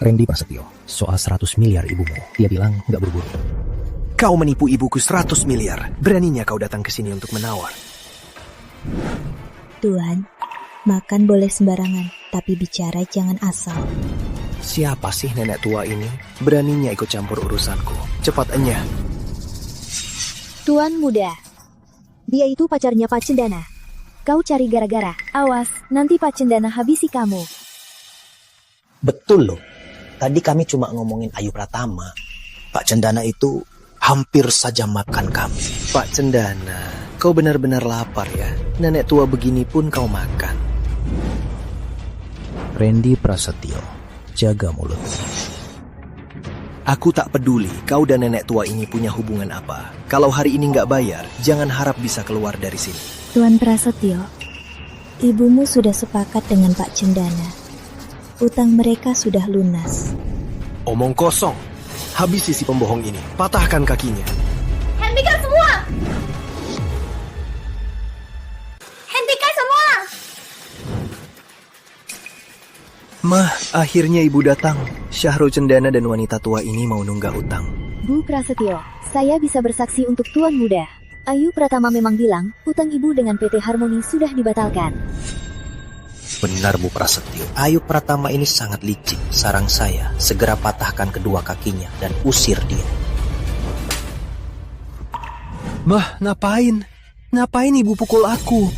Randy Prasetyo soal 100 miliar ibumu. Dia bilang nggak buru-buru. Kau menipu ibuku 100 miliar. Beraninya kau datang ke sini untuk menawar. Tuan, makan boleh sembarangan, tapi bicara jangan asal. Siapa sih nenek tua ini? Beraninya ikut campur urusanku. Cepat enyah. Tuan muda, dia itu pacarnya Pak Cendana. Kau cari gara-gara. Awas, nanti Pak Cendana habisi kamu. Betul loh. Tadi kami cuma ngomongin Ayu Pratama. Pak Cendana itu hampir saja makan kami. Pak Cendana, kau benar-benar lapar ya. Nenek tua begini pun kau makan. Randy Prasetyo, jaga mulutmu. Aku tak peduli kau dan nenek tua ini punya hubungan apa. Kalau hari ini nggak bayar, jangan harap bisa keluar dari sini. Tuan Prasetyo, ibumu sudah sepakat dengan Pak Cendana. Utang mereka sudah lunas. Omong kosong. Habisi si pembohong ini. Patahkan kakinya. Hentikan semua! Hentikan semua! Mah, akhirnya ibu datang. Syahrul Cendana dan wanita tua ini mau nunggak utang. Bu Prasetyo, saya bisa bersaksi untuk Tuan muda. Ayu Pratama memang bilang, utang ibu dengan PT Harmoni sudah dibatalkan. Benar Bu Prasetyo. Ayu Pratama ini sangat licik. Sarang saya, segera patahkan kedua kakinya dan usir dia. Mah, ngapain? Ngapain ibu pukul aku?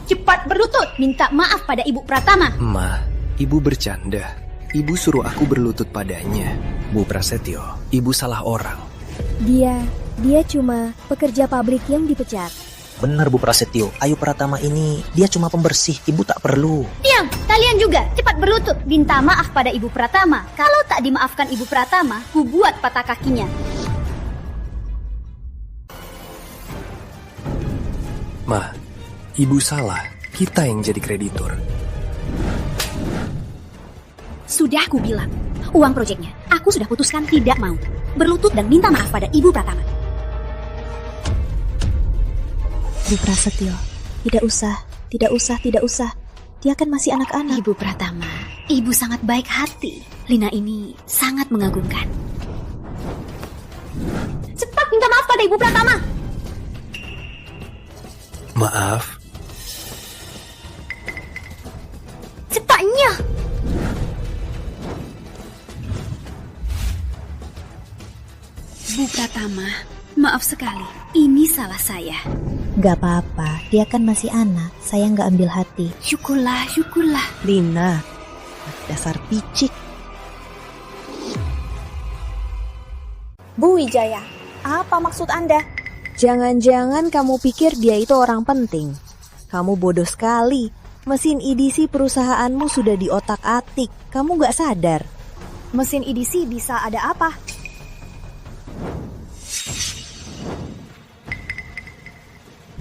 Cepat berlutut, minta maaf pada Ibu Pratama. Mah, ibu bercanda. Ibu suruh aku berlutut padanya. Bu Prasetyo, ibu salah orang. Dia cuma pekerja pabrik yang dipecat. Benar Bu Prasetyo, Ayu Pratama ini dia cuma pembersih, ibu tak perlu. Diam, kalian juga cepat berlutut, minta maaf pada Ibu Pratama. Kalau tak dimaafkan Ibu Pratama, ku buat patah kakinya. Mah, ibu salah. Kita yang jadi kreditur. Sudah ku bilang, uang proyeknya aku sudah putuskan tidak mau. Berlutut dan minta maaf pada Ibu Pratama. Bu Prasetyo, tidak usah. Dia kan masih anak-anak. Ibu Pratama, ibu sangat baik hati. Lina ini sangat mengagumkan. Cepat minta maaf pada Ibu Pratama. Maaf. Cepatnya. Bu Pratama, maaf sekali. Ini salah saya. Gak apa-apa, dia kan masih anak. Saya nggak ambil hati. Syukurlah. Lina, dasar picik. Bu Wijaya, apa maksud Anda? Jangan-jangan kamu pikir dia itu orang penting. Kamu bodoh sekali. Mesin edisi perusahaanmu sudah diotak-atik. Kamu gak sadar. Mesin edisi bisa ada apa?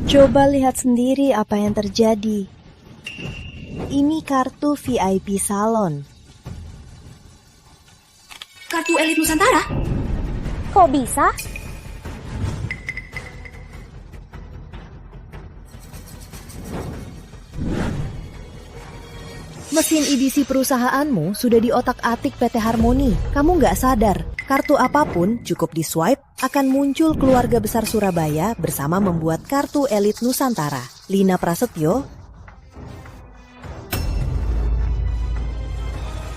Coba lihat sendiri apa yang terjadi. Ini kartu VIP salon. Kartu elit Nusantara? Kok bisa? Mesin edisi perusahaanmu sudah diotak-atik PT Harmoni. Kamu nggak sadar, kartu apapun cukup di-swipe akan muncul keluarga besar Surabaya bersama membuat kartu elit Nusantara. Lina Prasetyo,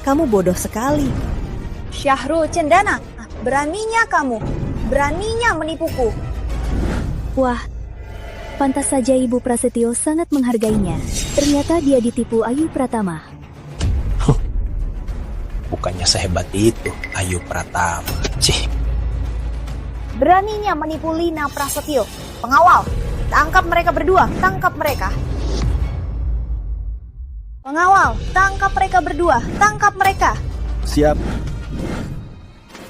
kamu bodoh sekali. Syahrul Cendana, beraninya kamu, beraninya menipuku. Wah, pantas saja Ibu Prasetyo sangat menghargainya. Ternyata dia ditipu Ayu Pratama. Bukannya sehebat itu, Ayu Pratama. Cih. Beraninya menipu Lina Prasetyo. Pengawal, tangkap mereka berdua, tangkap mereka. Pengawal, tangkap mereka berdua, tangkap mereka. Siap.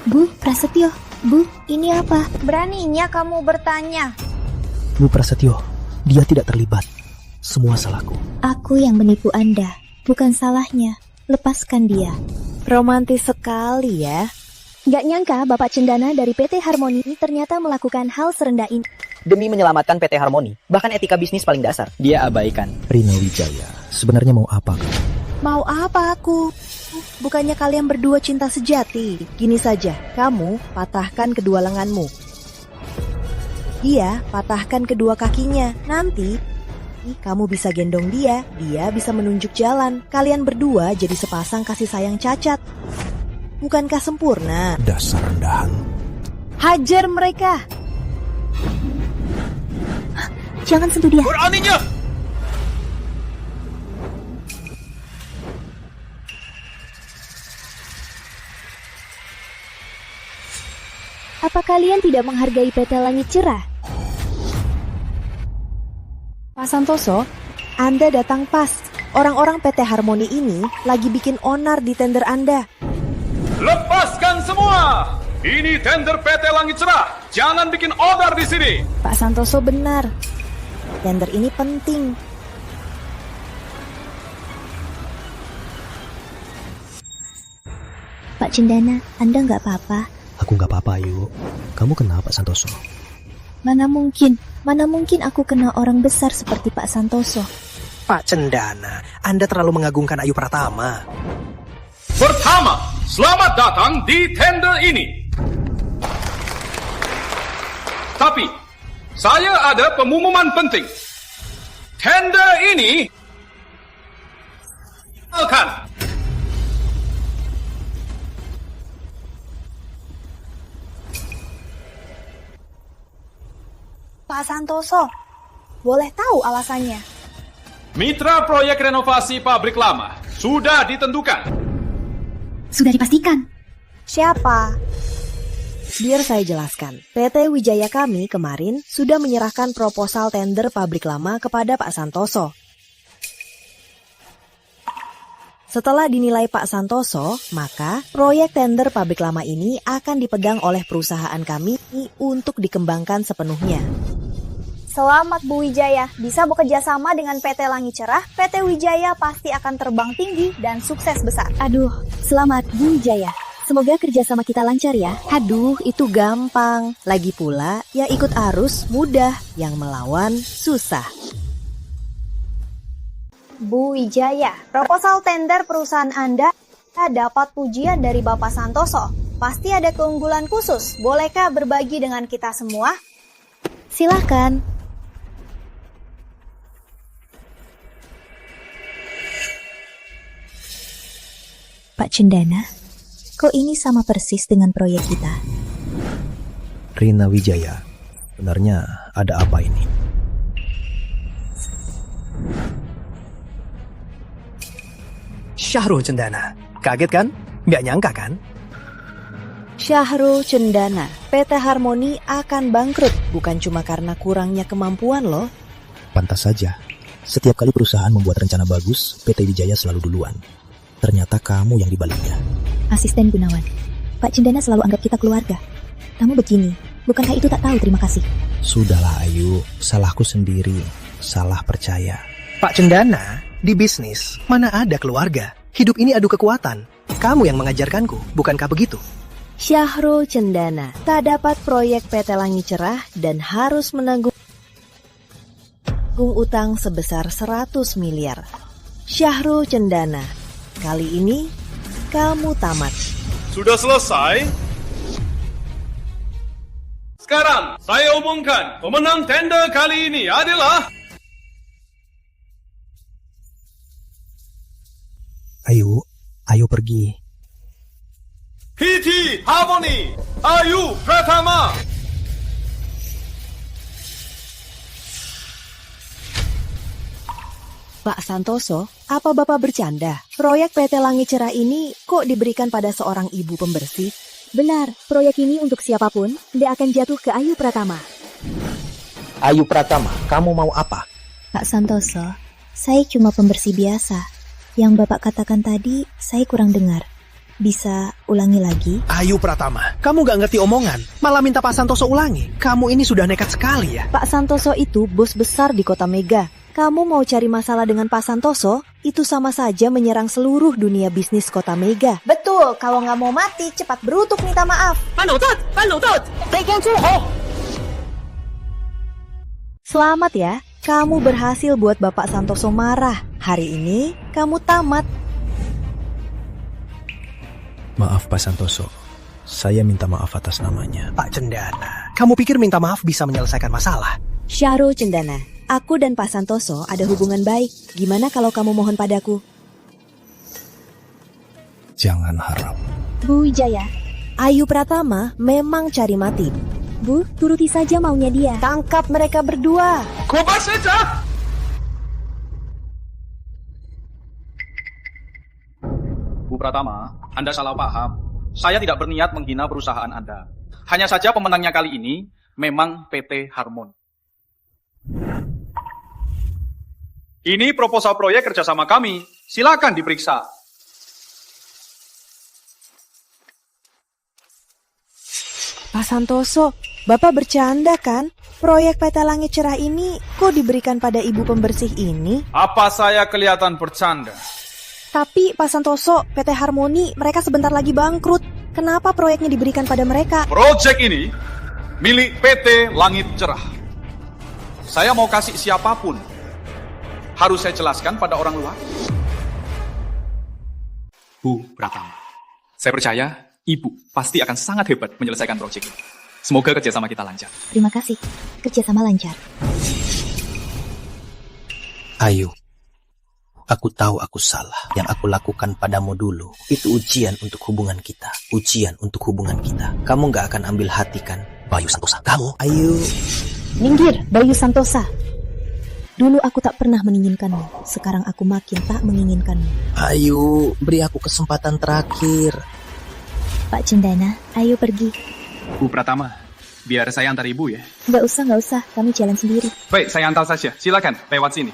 Bu Prasetyo, Bu, ini apa? Beraninya kamu bertanya. Bu Prasetyo, dia tidak terlibat. Semua salahku. Aku yang menipu Anda, bukan salahnya. Lepaskan dia. Romantis sekali ya. Gak nyangka Bapak Cendana dari PT Harmoni ternyata melakukan hal serendah ini. Demi menyelamatkan PT Harmoni, bahkan etika bisnis paling dasar, dia abaikan. Rina Wijaya, sebenarnya mau apa kamu? Mau apa aku? Bukannya kalian berdua cinta sejati? Gini saja, kamu patahkan kedua lenganmu. Dia patahkan kedua kakinya. Nanti kamu bisa gendong dia, dia bisa menunjuk jalan. Kalian berdua jadi sepasang kasih sayang cacat. Bukankah sempurna? Dasar rendahan. Hajar mereka. Jangan sentuh dia. Beraninya! Apa kalian tidak menghargai PT Langit Cerah? Pak Santoso, Anda datang pas. Orang-orang PT Harmoni ini lagi bikin onar di tender Anda. Lepaskan semua! Ini tender PT Langit Cerah. Jangan bikin onar di sini. Pak Santoso benar. Tender ini penting. Pak Cendana, Anda nggak apa-apa? Aku nggak apa-apa, Ayu. Kamu kenapa, Santoso? Mana mungkin aku kena orang besar seperti Pak Santoso. Pak Cendana, Anda terlalu mengagungkan Ayu Pratama. Pertama, selamat datang di tender ini. Tapi, saya ada pengumuman penting. Tender ini akan Pak Santoso, boleh tahu alasannya? mitra proyek renovasi pabrik lama sudah ditentukan. Sudah dipastikan. Siapa? Biar saya jelaskan. PT Wijaya kami kemarin sudah menyerahkan proposal tender pabrik lama kepada Pak Santoso. Setelah dinilai Pak Santoso, maka proyek tender pabrik lama ini akan dipegang oleh perusahaan kami untuk dikembangkan sepenuhnya. Selamat Bu Wijaya, bisa bekerja sama dengan PT Langit Cerah, PT Wijaya pasti akan terbang tinggi dan sukses besar. Aduh, selamat Bu Wijaya. Semoga kerjasama kita lancar ya. Aduh, itu gampang. Lagi pula, ya ikut arus mudah, yang melawan susah. Bu Wijaya, proposal tender perusahaan Anda dapat pujian dari Bapak Santoso. Pasti ada keunggulan khusus. Bolehkah berbagi dengan kita semua? Silahkan. Pak Cendana, kok ini sama persis dengan proyek kita? Rina Wijaya, sebenarnya ada apa ini? Syahrul Cendana, kaget kan? Nggak nyangka kan? Syahrul Cendana, PT Harmoni akan bangkrut bukan cuma karena kurangnya kemampuan loh. Pantas saja. Setiap kali perusahaan membuat rencana bagus, PT Wijaya selalu duluan. Ternyata kamu yang dibaliknya. Asisten Gunawan, Pak Cendana selalu anggap kita keluarga. Kamu begini, bukankah itu tak tahu terima kasih? Sudahlah Ayu, salahku sendiri. Salah percaya. Pak Cendana, di bisnis mana ada keluarga? Hidup ini adu kekuatan. Kamu yang mengajarkanku, bukankah begitu? Syahrul Cendana tak dapat proyek PT Langit Cerah dan harus menanggung utang sebesar 100 miliar. Syahrul Cendana, kali ini kamu tamat. Sudah selesai? Sekarang saya umumkan pemenang tender kali ini adalah Ayu, Ayo pergi. PT Harmony, Ayu Pratama. Pak Santoso, apa Bapak bercanda? Proyek PT Langit Cerah ini kok diberikan pada seorang ibu pembersih? Benar, proyek ini untuk siapapun tidak akan jatuh ke Ayu Pratama. Ayu Pratama, kamu mau apa? Pak Santoso, saya cuma pembersih biasa. Yang Bapak katakan tadi, saya kurang dengar. Bisa ulangi lagi? Ayu Pratama, kamu gak ngerti omongan, malah minta Pak Santoso ulangi. Kamu ini sudah nekat sekali ya. Pak Santoso itu bos besar di kota Mega. Kamu mau cari masalah dengan Pak Santoso, itu sama saja menyerang seluruh dunia bisnis kota Mega. Betul, kalau nggak mau mati, cepat berutuk minta maaf. Selamat ya, kamu berhasil buat Bapak Santoso marah. Hari ini, kamu tamat. Maaf Pak Santoso, saya minta maaf atas namanya. Pak Cendana, kamu pikir minta maaf bisa menyelesaikan masalah? Syahrul Cendana, aku dan Pak Santoso ada hubungan baik. Gimana kalau kamu mohon padaku? Jangan harap. Bu Wijaya, Ayu Pratama memang cari mati. Bu, turuti saja maunya dia. Tangkap mereka berdua. Kobar saja. Bu Pratama, Anda salah paham. Saya tidak berniat menghina perusahaan Anda. Hanya saja pemenangnya kali ini memang PT Harmon. Ini proposal proyek kerjasama kami. Silakan diperiksa. Pak Santoso, Bapak bercanda kan? Proyek PT Langit Cerah ini kok diberikan pada ibu pembersih ini? Apa saya kelihatan bercanda? Tapi Pak Santoso, PT Harmoni mereka sebentar lagi bangkrut. Kenapa proyeknya diberikan pada mereka? Proyek ini milik PT Langit Cerah. Saya mau kasih siapapun. Harus saya jelaskan pada orang luar? Bu Pratama, saya percaya Ibu pasti akan sangat hebat menyelesaikan proyek ini. Semoga kerjasama kita lancar. Terima kasih, kerjasama lancar. Ayu, aku tahu aku salah. Yang aku lakukan padamu dulu, itu ujian untuk hubungan kita. Ujian untuk hubungan kita. Kamu gak akan ambil hati kan, Bayu Santosa? Kamu, Ayu. Minggir, Bayu Santosa. Dulu aku tak pernah menginginkanmu. Sekarang aku makin tak menginginkanmu. Ayu, beri aku kesempatan terakhir. Pak Cendana, ayo pergi. Bu Pratama, biar saya antar Ibu ya. Nggak usah. Kami jalan sendiri. Baik, saya antar saja. Silakan, lewat sini.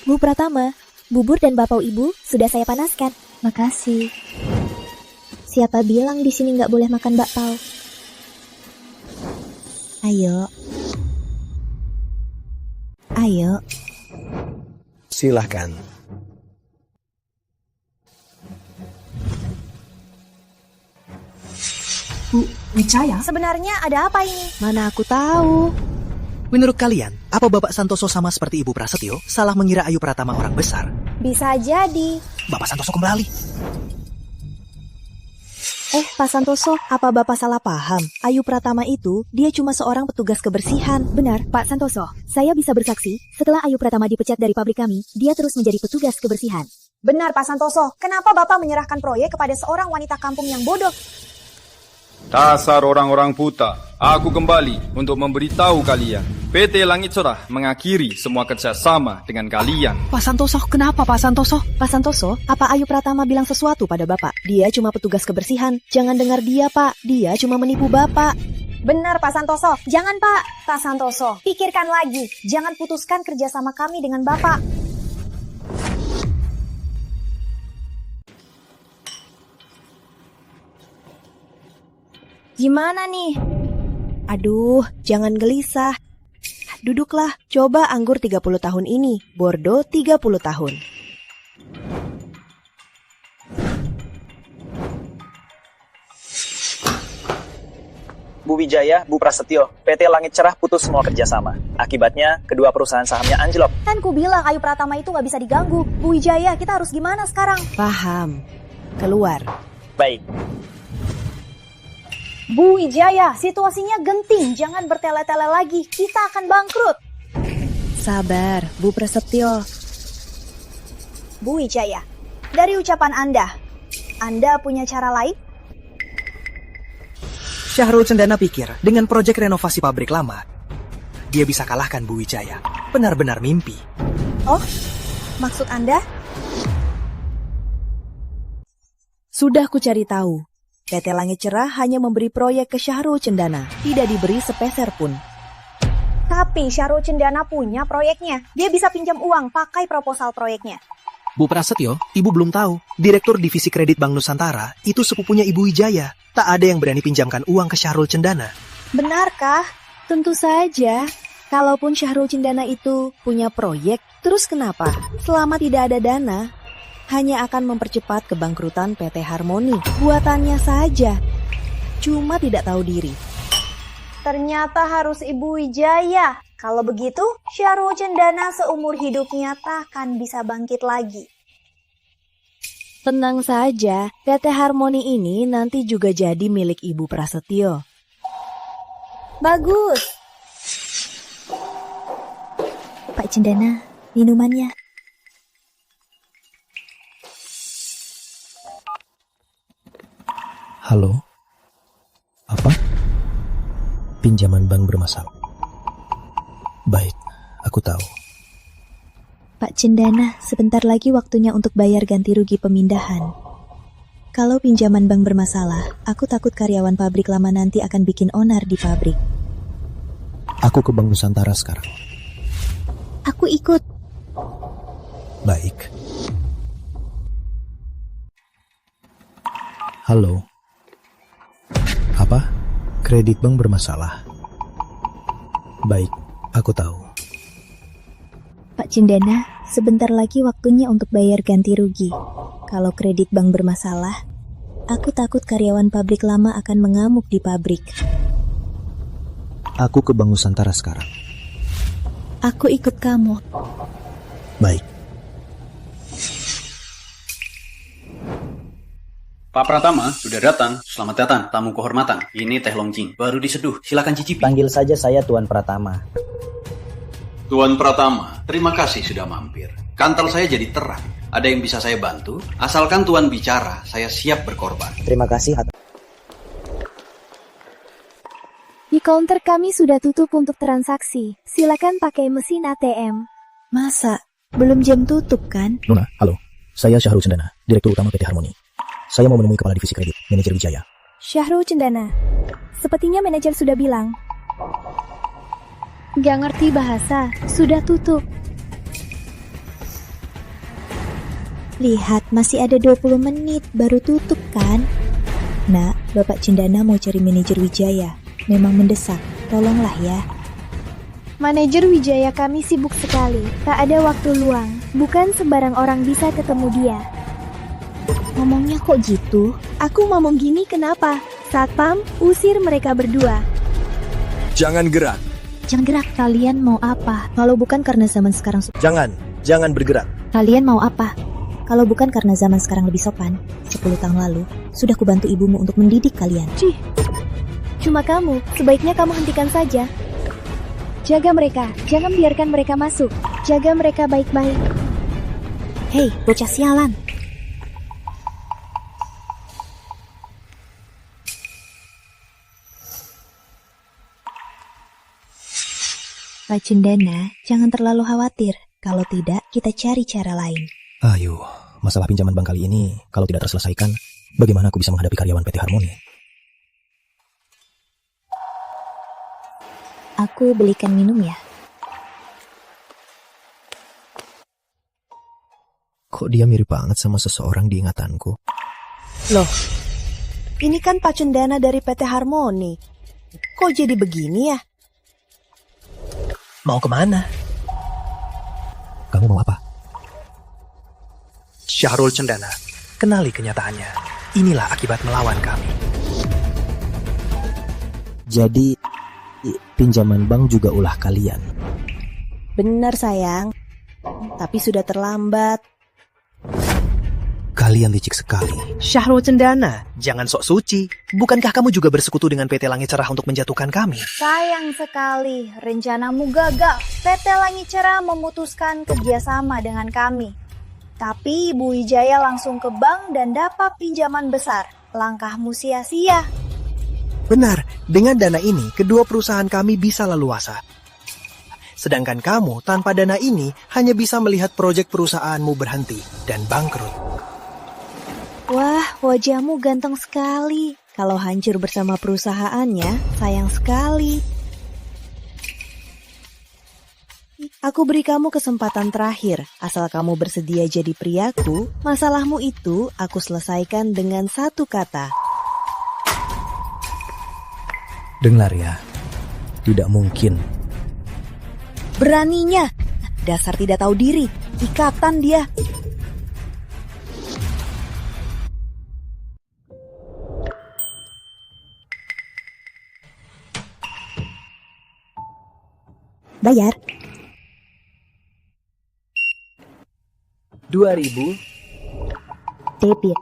Bu Pratama, bubur dan bapau Ibu sudah saya panaskan. Makasih. Siapa bilang di sini nggak boleh makan bakpao? Ayo. Silahkan. Bu Wijaya, sebenarnya ada apa ini? Mana aku tahu. Menurut kalian, apa Bapak Santoso sama seperti Ibu Prasetyo salah mengira Ayu Pratama orang besar? Bisa jadi. Bapak Santoso kembali. Pak Santoso, apa Bapak salah paham? Ayu Pratama itu, dia cuma seorang petugas kebersihan. Benar, Pak Santoso. Saya bisa bersaksi, setelah Ayu Pratama dipecat dari pabrik kami, dia terus menjadi petugas kebersihan. Benar Pak Santoso, kenapa Bapak menyerahkan proyek kepada seorang wanita kampung yang bodoh? Dasar orang-orang buta, aku kembali untuk memberitahu kalian. PT Langit Cerah mengakhiri semua kerjasama dengan kalian. Pak Santoso, kenapa Pak Santoso? Pak Santoso, apa Ayu Pratama bilang sesuatu pada Bapak? Dia cuma petugas kebersihan. Jangan dengar dia, Pak. Dia cuma menipu Bapak. Benar Pak Santoso, jangan Pak. Pak Santoso, pikirkan lagi. Jangan putuskan kerjasama kami dengan Bapak. Gimana nih? Aduh, jangan gelisah. Duduklah, coba anggur 30 tahun ini, Bordeaux 30 tahun. Bu Wijaya, Bu Prasetyo, PT Langit Cerah putus semua kerjasama. Akibatnya, kedua perusahaan sahamnya anjlok. Kan ku bilang Ayu Pratama itu gak bisa diganggu. Bu Wijaya, kita harus gimana sekarang? Paham. Keluar. Baik. Bu Wijaya, situasinya genting. Jangan bertele-tele lagi. Kita akan bangkrut. Sabar, Bu Prasetyo. Bu Wijaya, Dari ucapan Anda punya cara lain? Syahrul Cendana pikir dengan proyek renovasi pabrik lama, dia bisa kalahkan Bu Wijaya. Benar-benar mimpi. Oh, maksud Anda? Sudah ku cari tahu. PT Langit Cerah hanya memberi proyek ke Syahrul Cendana, tidak diberi sepeser pun. Tapi Syahrul Cendana punya proyeknya. Dia bisa pinjam uang pakai proposal proyeknya. Bu Prasetyo, Ibu belum tahu. Direktur Divisi Kredit Bank Nusantara itu sepupunya Ibu Wijaya. Tak ada yang berani pinjamkan uang ke Syahrul Cendana. Benarkah? Tentu saja. Kalaupun Syahrul Cendana itu punya proyek, terus kenapa? Selama tidak ada dana, hanya akan mempercepat kebangkrutan PT Harmoni. Buatannya saja. Cuma tidak tahu diri. Ternyata harus Ibu Wijaya. Kalau begitu, Syahrul Cendana seumur hidupnya takkan bisa bangkit lagi. Tenang saja, PT Harmoni ini nanti juga jadi milik Ibu Prasetyo. Bagus. Pak Cendana, minumannya. Halo? Apa? Pinjaman bank bermasalah. Baik, aku tahu. Pak Cendana, sebentar lagi waktunya untuk bayar ganti rugi pemindahan. Kalau pinjaman bank bermasalah, aku takut karyawan pabrik lama nanti akan bikin onar di pabrik. Aku ke Bank Nusantara sekarang. Aku ikut. Baik. Halo? Apa? Kredit bank bermasalah? Baik, aku tahu. Pak Cendana, sebentar lagi waktunya untuk bayar ganti rugi. Kalau kredit bank bermasalah, aku takut karyawan pabrik lama akan mengamuk di pabrik. Aku ke Bank Nusantara sekarang. Aku ikut kamu. Baik. Pak Pratama sudah datang. Selamat datang, tamu kehormatan. Ini teh longjing, baru diseduh. Silakan cicipi. Panggil saja saya Tuan Pratama. Tuan Pratama, terima kasih sudah mampir. Kantor saya jadi terang. Ada yang bisa saya bantu? Asalkan Tuan bicara, saya siap berkorban. Terima kasih. Di counter kami sudah tutup untuk transaksi. Silakan pakai mesin ATM. Masa? Belum jam tutup kan? Nona, halo. Saya Syahrul Cendana, Direktur Utama PT Harmoni. Saya mau menemui Kepala Divisi Kredit, Manajer Wijaya. Syahrul Cendana. Sepertinya manajer sudah bilang. Gak ngerti bahasa, sudah tutup. Lihat, masih ada 20 menit, baru tutup kan? Nak, Bapak Cendana mau cari manajer Wijaya. Memang mendesak, tolonglah ya. Manajer Wijaya kami sibuk sekali, tak ada waktu luang. Bukan sembarang orang bisa ketemu dia. Ngomongnya kok gitu? Aku ngomong gini kenapa? Satpam, usir mereka berdua. Jangan gerak. Jangan gerak, kalian mau apa? Kalau bukan karena zaman sekarang... Jangan bergerak. Kalian mau apa? Kalau bukan karena zaman sekarang lebih sopan, 10 tahun lalu, sudah kubantu ibumu untuk mendidik kalian. Cih, cuma kamu, sebaiknya kamu hentikan saja. Jaga mereka, jangan biarkan mereka masuk. Jaga mereka baik-baik. Hei, bocah sialan. Pak Cendana, jangan terlalu khawatir. Kalau tidak, kita cari cara lain. Ayo, masalah pinjaman bank kali ini, kalau tidak terselesaikan, bagaimana aku bisa menghadapi karyawan PT Harmoni? Aku belikan minum ya. Kok dia mirip banget sama seseorang di ingatanku? Loh, ini kan Pak Cendana dari PT Harmoni. Kok jadi begini ya? Mau kemana? Kamu mau apa? Syahrul Cendana, kenali kenyataannya. Inilah akibat melawan kami. Jadi, pinjaman bank juga ulah kalian. Benar sayang, tapi sudah terlambat. Kalian licik sekali. Syahrul Cendana, jangan sok suci. Bukankah kamu juga bersekutu dengan PT Langit Cerah untuk menjatuhkan kami? Sayang sekali, rencanamu gagal. PT Langit Cerah memutuskan kerjasama dengan kami. Tapi Ibu Wijaya langsung ke bank dan dapat pinjaman besar. Langkahmu sia-sia. Benar, dengan dana ini kedua perusahaan kami bisa leluasa. Sedangkan kamu tanpa dana ini hanya bisa melihat proyek perusahaanmu berhenti dan bangkrut. Wah, wajahmu ganteng sekali. Kalau hancur bersama perusahaannya, sayang sekali. Aku beri kamu kesempatan terakhir. Asal kamu bersedia jadi priaku, masalahmu itu aku selesaikan dengan satu kata. Dengar ya, tidak mungkin. Beraninya, dasar tidak tahu diri, ikatan dia. Bayar. 2.000. Debit.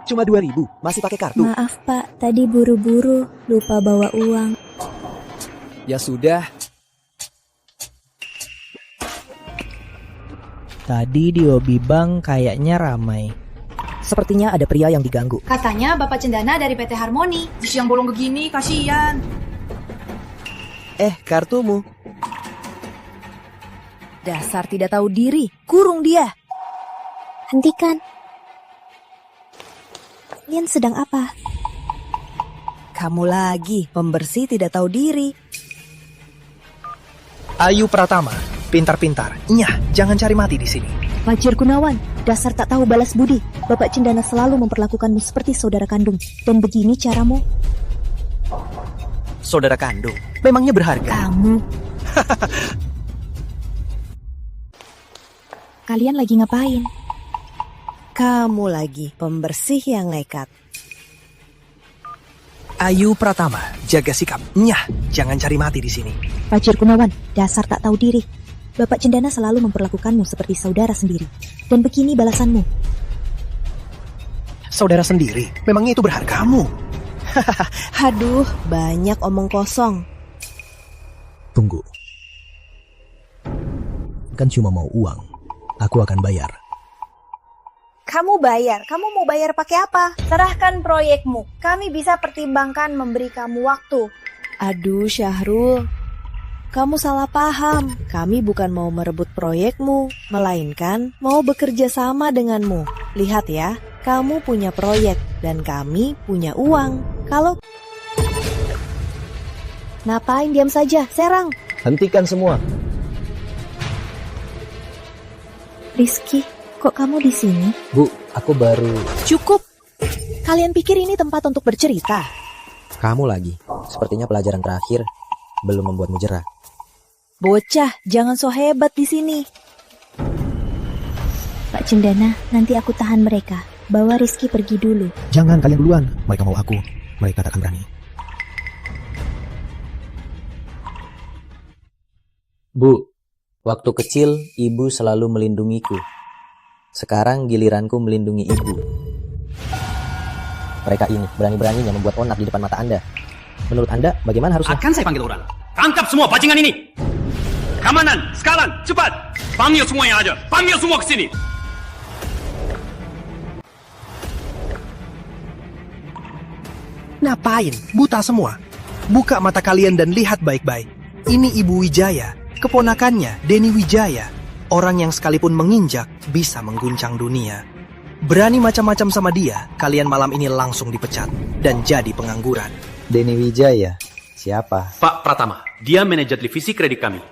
Cuma 2.000, masih pakai kartu. Maaf Pak, tadi buru-buru, lupa bawa uang. Ya sudah. Tadi di lobi bank kayaknya ramai. Sepertinya ada pria yang diganggu. Katanya Bapak Cendana dari PT Harmoni. Yang bolong begini, kasihan. Kartumu. Dasar tidak tahu diri, kurung dia. Hentikan. Kalian sedang apa? Kamu lagi, pembersih tidak tahu diri. Ayu Pratama, pintar-pintar. Nyah, jangan cari mati di sini. Fajar Gunawan, dasar tak tahu balas budi. Bapak Cendana selalu memperlakukanmu seperti saudara kandung. Dan begini caramu. Saudara kandung, memangnya berharga? Kamu. Kalian lagi ngapain? Kamu lagi, pembersih yang nekat. Ayu Pratama, jaga sikap. Nyah, jangan cari mati di sini. Fajar Gunawan, dasar tak tahu diri. Bapak Cendana selalu memperlakukanmu seperti saudara sendiri. Dan begini balasanmu. Saudara sendiri, memangnya itu berhargamu? Aduh, banyak omong kosong. Tunggu. Kan cuma mau uang. Aku akan bayar. Kamu bayar. Kamu mau bayar pakai apa? Serahkan proyekmu. Kami bisa pertimbangkan memberi kamu waktu. Aduh, Syahrul. Kamu salah paham. Kami bukan mau merebut proyekmu, melainkan mau bekerja sama denganmu. Lihat ya, kamu punya proyek dan kami punya uang. Kalau... Ngapain diam saja? Serang. Hentikan semua. Rizky, kok kamu di sini? Bu, aku baru... Cukup. Kalian pikir ini tempat untuk bercerita? Kamu lagi. Sepertinya pelajaran terakhir belum membuatmu jerah. Bocah, jangan so hebat di sini. Pak Cendana, nanti aku tahan mereka. Bawa Rizky pergi dulu. Jangan, kalian duluan. Mereka mau aku. Mereka tak akan berani. Bu, waktu kecil ibu selalu melindungiku. Sekarang giliranku melindungi ibu. Mereka ini berani-beraninya membuat onar di depan mata Anda. Menurut Anda, bagaimana harusnya? Akan saya panggil orang. Tangkap semua bajingan ini. Kamanan, sekarang, cepat. Panggil semua yang ada. Panggil semua ke sini. Ngapain? Buta semua. Buka mata kalian dan lihat baik-baik. Ini Ibu Wijaya, keponakannya Denny Wijaya. Orang yang sekalipun menginjak bisa mengguncang dunia. Berani macam-macam sama dia, kalian malam ini langsung dipecat dan jadi pengangguran. Denny Wijaya? Siapa? Pak Pratama, dia manajer divisi kredit kami.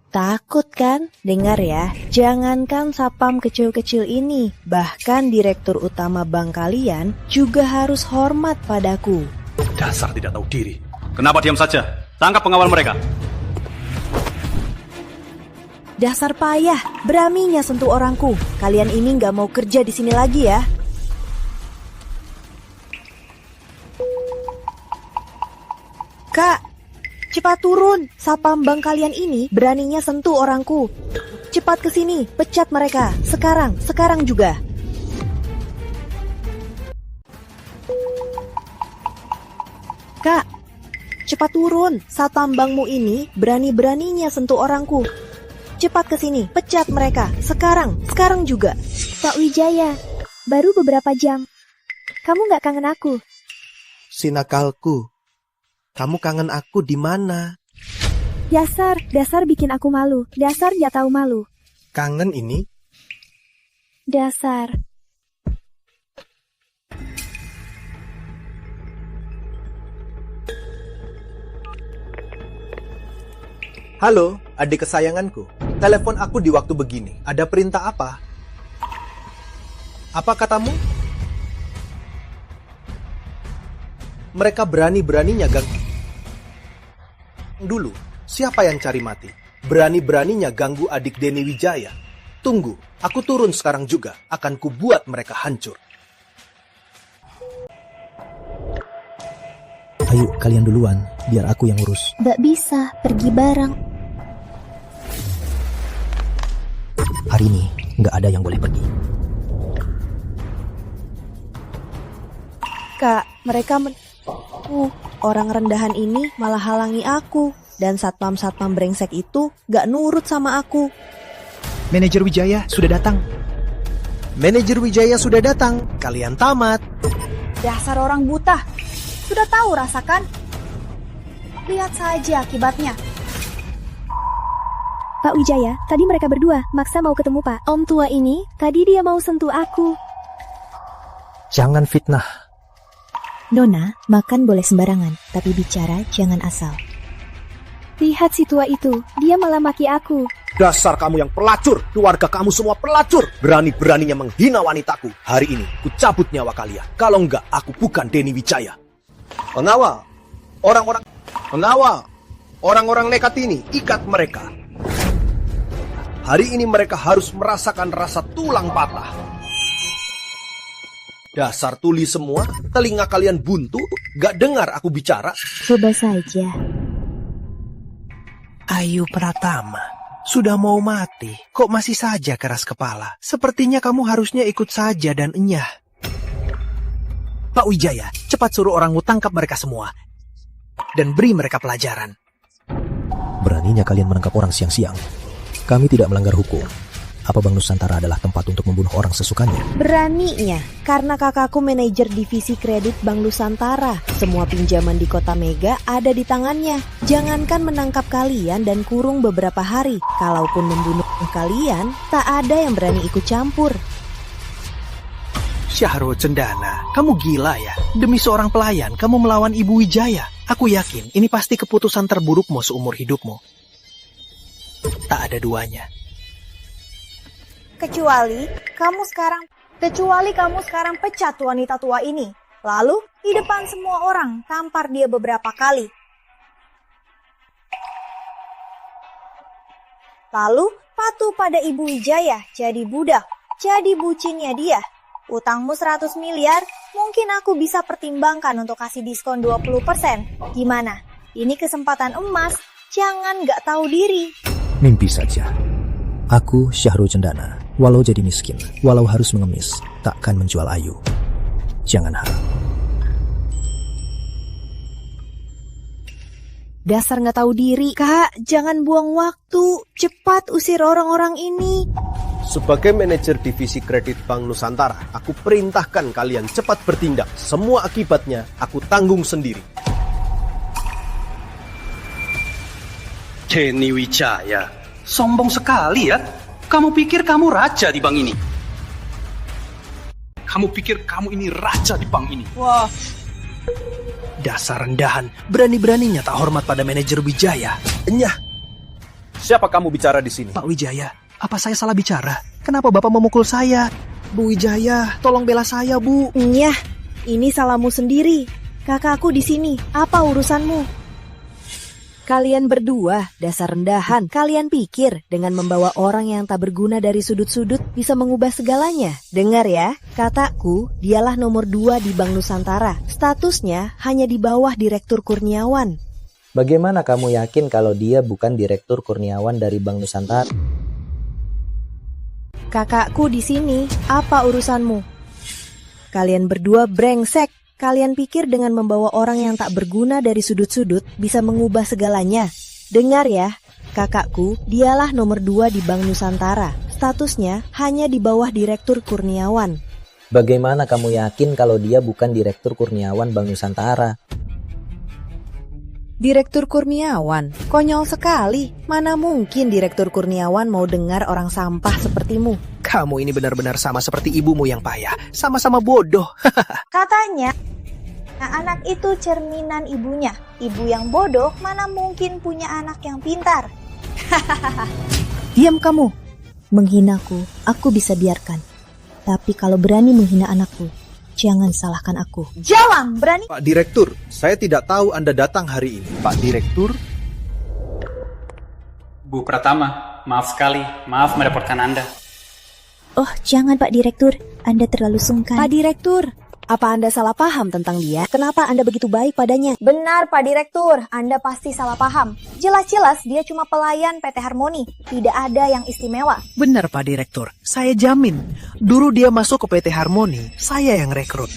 Takut kan? Dengar ya, jangankan sapam kecil-kecil ini, bahkan direktur utama bank kalian juga harus hormat padaku. Dasar tidak tahu diri. Kenapa diam saja? Tangkap pengawal mereka. Dasar payah, beraninya sentuh orangku. Kalian ini nggak mau kerja di sini lagi ya. Kak, cepat turun. Sapam bank kalian ini beraninya sentuh orangku. Cepat ke sini, pecat mereka. Sekarang juga. Kak, cepat turun. Satpam bankmu ini berani-beraninya sentuh orangku. cepat ke sini, pecat mereka. Sekarang juga. Pak Wijaya, baru beberapa jam. Kamu nggak kangen aku? Si nakalku, kamu kangen aku di mana? Dasar bikin aku malu. Dasar nggak tahu malu. Kangen ini? Dasar. Halo, adik kesayanganku. Telepon aku di waktu begini. Ada perintah apa? Apa katamu? Mereka berani-beraninya ganggu. Dulu, siapa yang cari mati? Berani-beraninya ganggu adik Denny Wijaya. Tunggu, aku turun sekarang juga. Akan kubuat mereka hancur. Ayo, kalian duluan, biar aku yang urus. Gak bisa, pergi bareng. Hari ini, nggak ada yang boleh pergi. Kak, mereka orang rendahan ini malah halangi aku. Dan satpam-satpam brengsek itu gak nurut sama aku. Manajer Wijaya sudah datang. Manajer Wijaya sudah datang. Kalian tamat. Dasar orang buta. Sudah tahu rasakan? Lihat saja akibatnya. Pak Wijaya, tadi mereka berdua maksa mau ketemu Pak. Om tua ini, tadi dia mau sentuh aku. Jangan fitnah. Nona, makan boleh sembarangan, tapi bicara jangan asal. Lihat si tua itu, dia malah maki aku. Dasar kamu yang pelacur, keluarga kamu semua pelacur. Berani-beraninya menghina wanitaku. Hari ini, ku cabut nyawa kalian. Kalau enggak, aku bukan Denny Wijaya. Pengawal, orang-orang nekat ini, ikat mereka. Hari ini mereka harus merasakan rasa tulang patah. Dasar tuli semua, telinga kalian buntu, gak dengar aku bicara. Coba saja. Ayu Pratama, sudah mau mati, kok masih saja keras kepala? Sepertinya kamu harusnya ikut saja dan enyah. Pak Wijaya, cepat suruh orangmu tangkap mereka semua. Dan beri mereka pelajaran. Beraninya kalian menangkap orang siang-siang. Kami tidak melanggar hukum. Apa Bank Nusantara adalah tempat untuk membunuh orang sesukanya? Beraninya, karena kakakku manajer divisi kredit Bank Nusantara. Semua pinjaman di Kota Mega ada di tangannya. Jangankan menangkap kalian dan kurung beberapa hari. Kalaupun membunuh kalian, tak ada yang berani ikut campur. Syahrul Cendana, kamu gila ya? Demi seorang pelayan, kamu melawan Ibu Wijaya. Aku yakin ini pasti keputusan terburukmu seumur hidupmu. Tak ada duanya. Kecuali kamu sekarang pecat wanita tua ini. Lalu, di depan semua orang, tampar dia beberapa kali. Lalu, patuh pada Ibu Wijaya, jadi budak, jadi bucinnya dia. Utangmu 100 miliar, mungkin aku bisa pertimbangkan untuk kasih diskon 20%. Gimana? Ini kesempatan emas, jangan gak tahu diri. Mimpi saja. Aku, Syahrul Cendana, walau jadi miskin, walau harus mengemis, takkan menjual Ayu. Jangan harap. Dasar gak tahu diri. Kak, jangan buang waktu. Cepat usir orang-orang ini. Sebagai manajer divisi kredit Bank Nusantara, aku perintahkan kalian cepat bertindak. Semua akibatnya aku tanggung sendiri. Denny Wijaya, sombong sekali ya. Kamu pikir kamu raja di bank ini? Kamu pikir kamu ini raja di bank ini? Wah. Dasar rendahan, berani-beraninya tak hormat pada manajer Wijaya. Enyah. Siapa kamu bicara di sini? Pak Wijaya, apa saya salah bicara? Kenapa Bapak memukul saya? Bu Wijaya, tolong bela saya, Bu. Nyah, ini salahmu sendiri. Kakakku di sini, apa urusanmu? Kalian berdua, dasar rendahan. Kalian pikir dengan membawa orang yang tak berguna dari sudut-sudut bisa mengubah segalanya? Dengar ya, kataku, dialah nomor 2 di Bank Nusantara. Statusnya hanya di bawah Direktur Kurniawan. Bagaimana kamu yakin kalau dia bukan Direktur Kurniawan dari Bank Nusantara? Kakakku di sini, apa urusanmu? Kalian berdua brengsek. Kalian pikir dengan membawa orang yang tak berguna dari sudut-sudut bisa mengubah segalanya? Dengar ya, Kakakku, dialah nomor 2 di Bank Nusantara. Statusnya hanya di bawah Direktur Kurniawan. Bagaimana kamu yakin kalau dia bukan Direktur Kurniawan Bank Nusantara? Direktur Kurniawan? Konyol sekali. Mana mungkin Direktur Kurniawan mau dengar orang sampah sepertimu? Kamu ini benar-benar sama seperti ibumu yang payah. Sama-sama bodoh. Katanya, anak itu cerminan ibunya. Ibu yang bodoh mana mungkin punya anak yang pintar. Diam kamu. Menghinaku, aku bisa biarkan. Tapi kalau berani menghina anakku, jangan salahkan aku. Jawab, berani. Pak Direktur, saya tidak tahu Anda datang hari ini. Pak Direktur? Bu Pratama, maaf sekali. Maaf merepotkan Anda. Oh, jangan Pak Direktur. Anda terlalu sungkan. Pak Direktur, apa Anda salah paham tentang dia? Kenapa Anda begitu baik padanya? Benar Pak Direktur, Anda pasti salah paham. Jelas-jelas dia cuma pelayan PT Harmoni. Tidak ada yang istimewa. Benar Pak Direktur, saya jamin. Dulu dia masuk ke PT Harmoni, saya yang rekrut.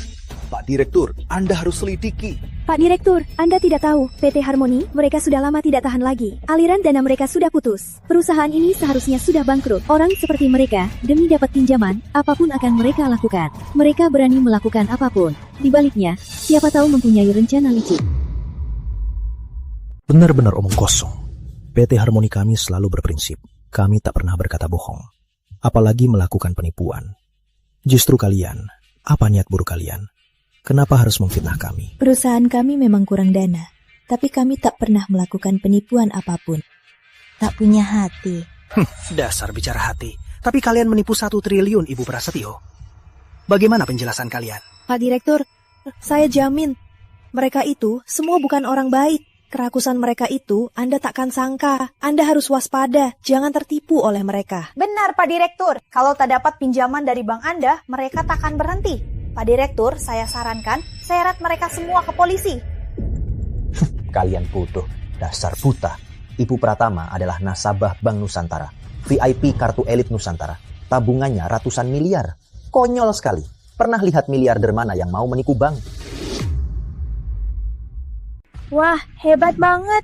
Pak Direktur, Anda harus selidiki. Pak Direktur, Anda tidak tahu, PT Harmoni, mereka sudah lama tidak tahan lagi. Aliran dana mereka sudah putus. Perusahaan ini seharusnya sudah bangkrut. Orang seperti mereka, demi dapat pinjaman, apapun akan mereka lakukan. Mereka berani melakukan apapun. Di baliknya, siapa tahu mempunyai rencana licik. Benar-benar omong kosong. PT Harmoni kami selalu berprinsip, kami tak pernah berkata bohong. Apalagi melakukan penipuan. Justru kalian, apa niat buruk kalian? Kenapa harus memfitnah kami? Perusahaan kami memang kurang dana, tapi kami tak pernah melakukan penipuan apapun. Tak punya hati. Dasar bicara hati. Tapi kalian menipu 1 triliun, Ibu Prasetyo. Bagaimana penjelasan kalian? Pak Direktur, saya jamin, mereka itu semua bukan orang baik. Kerakusan mereka itu Anda takkan sangka. Anda harus waspada, jangan tertipu oleh mereka. Benar Pak Direktur, kalau tak dapat pinjaman dari bank Anda, mereka takkan berhenti. Pak Direktur, saya sarankan seret mereka semua ke polisi. Kalian bodoh, dasar buta. Ibu Pratama adalah nasabah Bank Nusantara, VIP kartu elit Nusantara. Tabungannya ratusan miliar. Konyol sekali. Pernah lihat miliarder mana yang mau menipu bank? Wah, hebat banget.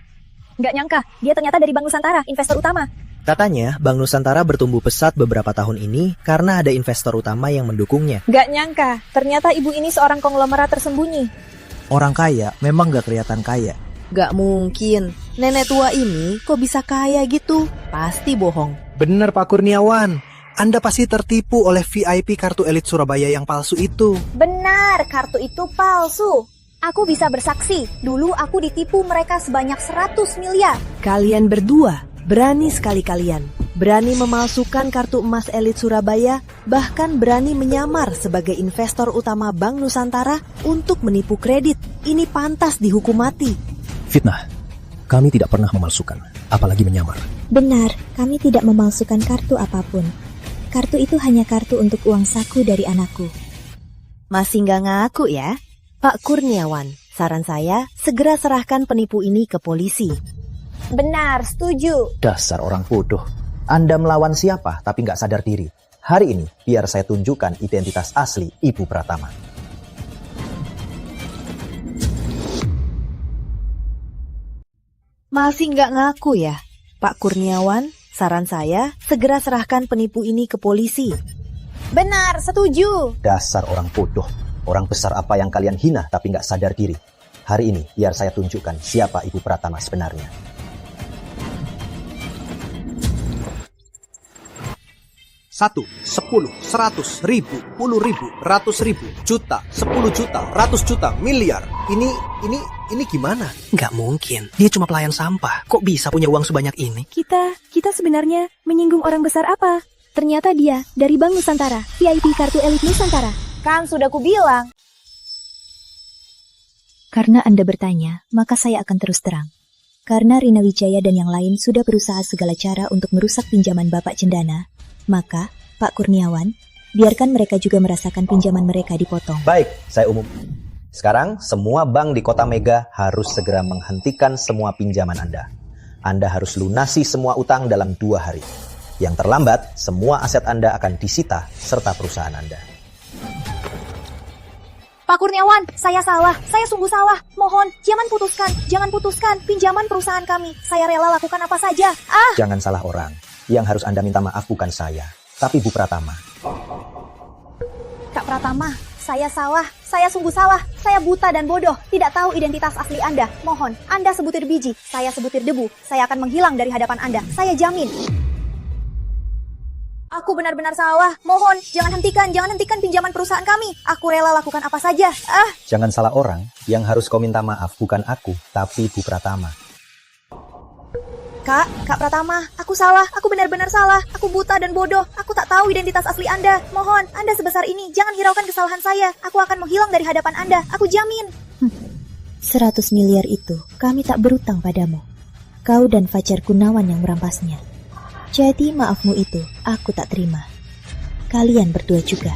Nggak nyangka, dia ternyata dari Bank Nusantara, investor utama. Katanya, Bank Nusantara bertumbuh pesat beberapa tahun ini karena ada investor utama yang mendukungnya. Nggak nyangka, ternyata ibu ini seorang konglomerat tersembunyi. Orang kaya memang gak kelihatan kaya. Gak mungkin, nenek tua ini kok bisa kaya gitu? Pasti bohong. Benar Pak Kurniawan, Anda pasti tertipu oleh VIP kartu elit Surabaya yang palsu itu. Benar, kartu itu palsu. Aku bisa bersaksi, dulu aku ditipu mereka sebanyak 100 miliar. Kalian berdua berani sekali kalian. Berani memalsukan kartu emas elit Surabaya, bahkan berani menyamar sebagai investor utama Bank Nusantara untuk menipu kredit. Ini pantas dihukum mati. Fitnah. Kami tidak pernah memalsukan, apalagi menyamar. Benar, kami tidak memalsukan kartu apapun. Kartu itu hanya kartu untuk uang saku dari anakku. Masih nggak ngaku ya? Pak Kurniawan, saran saya segera serahkan penipu ini ke polisi. Benar, setuju. Dasar orang bodoh. Anda melawan siapa tapi nggak sadar diri. Hari ini biar saya tunjukkan identitas asli Ibu Pratama. Masih nggak ngaku ya? Pak Kurniawan, saran saya segera serahkan penipu ini ke polisi. Benar, setuju. Dasar orang bodoh. Orang besar apa yang kalian hina tapi nggak sadar diri. Hari ini biar saya tunjukkan siapa Ibu Pratama sebenarnya. 1, 10, 100, 1000, 10.000, 100.000, juta, 10 juta, 100 juta, miliar. Ini gimana? Nggak mungkin. Dia cuma pelayan sampah. Kok bisa punya uang sebanyak ini? Kita sebenarnya menyinggung orang besar apa? Ternyata dia dari Bank Nusantara, VIP kartu elit Nusantara. Kan sudah kubilang. Karena Anda bertanya, maka saya akan terus terang. Karena Rina Wijaya dan yang lain sudah berusaha segala cara untuk merusak pinjaman Bapak Cendana, maka, Pak Kurniawan, biarkan mereka juga merasakan pinjaman mereka dipotong. Baik, saya umum. Sekarang, semua bank di Kota Mega harus segera menghentikan semua pinjaman Anda. Anda harus lunasi semua utang dalam 2 hari. Yang terlambat, semua aset Anda akan disita serta perusahaan Anda. Pak Kurniawan, saya salah. Saya sungguh salah. Mohon, jangan putuskan pinjaman perusahaan kami. Saya rela lakukan apa saja. Jangan salah orang. Yang harus Anda minta maaf bukan saya, tapi Bu Pratama. Kak Pratama, saya salah. Saya sungguh salah. Saya buta dan bodoh. Tidak tahu identitas asli Anda. Mohon, Anda sebutir biji. Saya sebutir debu. Saya akan menghilang dari hadapan Anda. Saya jamin. Aku benar-benar salah. Mohon, jangan hentikan pinjaman perusahaan kami. Aku rela lakukan apa saja. Jangan salah orang. Yang harus kau minta maaf bukan aku, tapi Bu Pratama. Kak Pratama, aku salah. Aku benar-benar salah. Aku buta dan bodoh. Aku tak tahu identitas asli Anda. Mohon, Anda sebesar ini. Jangan hiraukan kesalahan saya. Aku akan menghilang dari hadapan Anda. Aku jamin. 100 miliar itu kami tak berutang padamu. Kau dan Fajar Gunawan yang merampasnya. Jadi maafmu itu aku tak terima. Kalian berdua juga.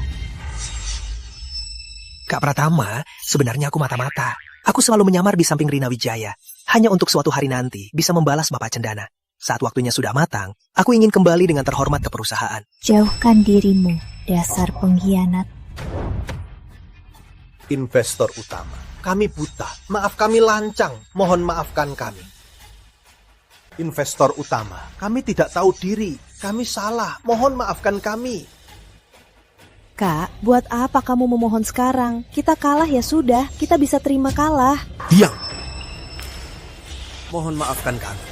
Kak Pratama, sebenarnya aku mata-mata. Aku selalu menyamar di samping Rina Wijaya. Hanya untuk suatu hari nanti bisa membalas Bapak Cendana. Saat waktunya sudah matang, aku ingin kembali dengan terhormat ke perusahaan. Jauhkan dirimu, dasar pengkhianat. Investor utama, kami buta. Maaf kami lancang. Mohon maafkan kami. Investor utama, kami tidak tahu diri. Kami salah. Mohon maafkan kami. Kak, buat apa kamu memohon sekarang? Kita kalah ya sudah, kita bisa terima kalah. Diam. Mohon maafkan kami.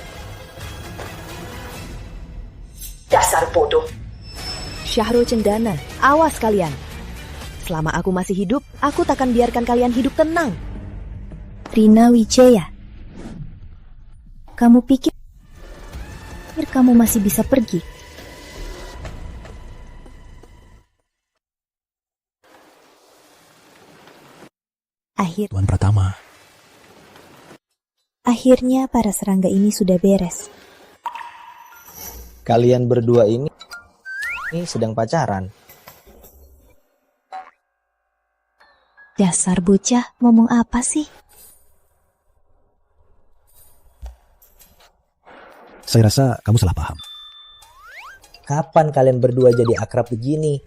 Dasar bodoh. Syahrul Cendana, awas kalian. Selama aku masih hidup, aku takkan biarkan kalian hidup tenang. Rina Wijaya, kamu pikir kamu masih bisa pergi? Tuan Pratama. Akhirnya para serangga ini sudah beres. Kalian berdua ini sedang pacaran. Dasar bocah, ngomong apa sih? Saya rasa kamu salah paham. Kapan kalian berdua jadi akrab begini?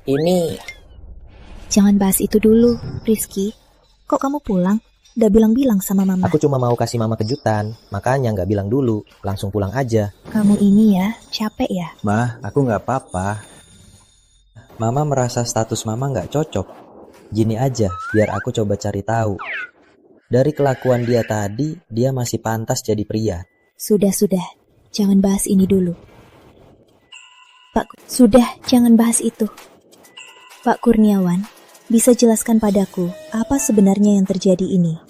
Jangan bahas itu dulu, Rizky. Kok kamu pulang? Udah bilang-bilang sama mama. Aku cuma mau kasih mama kejutan, makanya nggak bilang dulu, langsung pulang aja. Kamu ini ya, capek ya? Mah, aku nggak apa-apa. Mama merasa status mama nggak cocok. Gini aja, biar aku coba cari tahu. Dari kelakuan dia tadi, dia masih pantas jadi pria. Sudah. Jangan bahas ini dulu. Sudah, jangan bahas itu. Pak Kurniawan, bisa jelaskan padaku apa sebenarnya yang terjadi ini?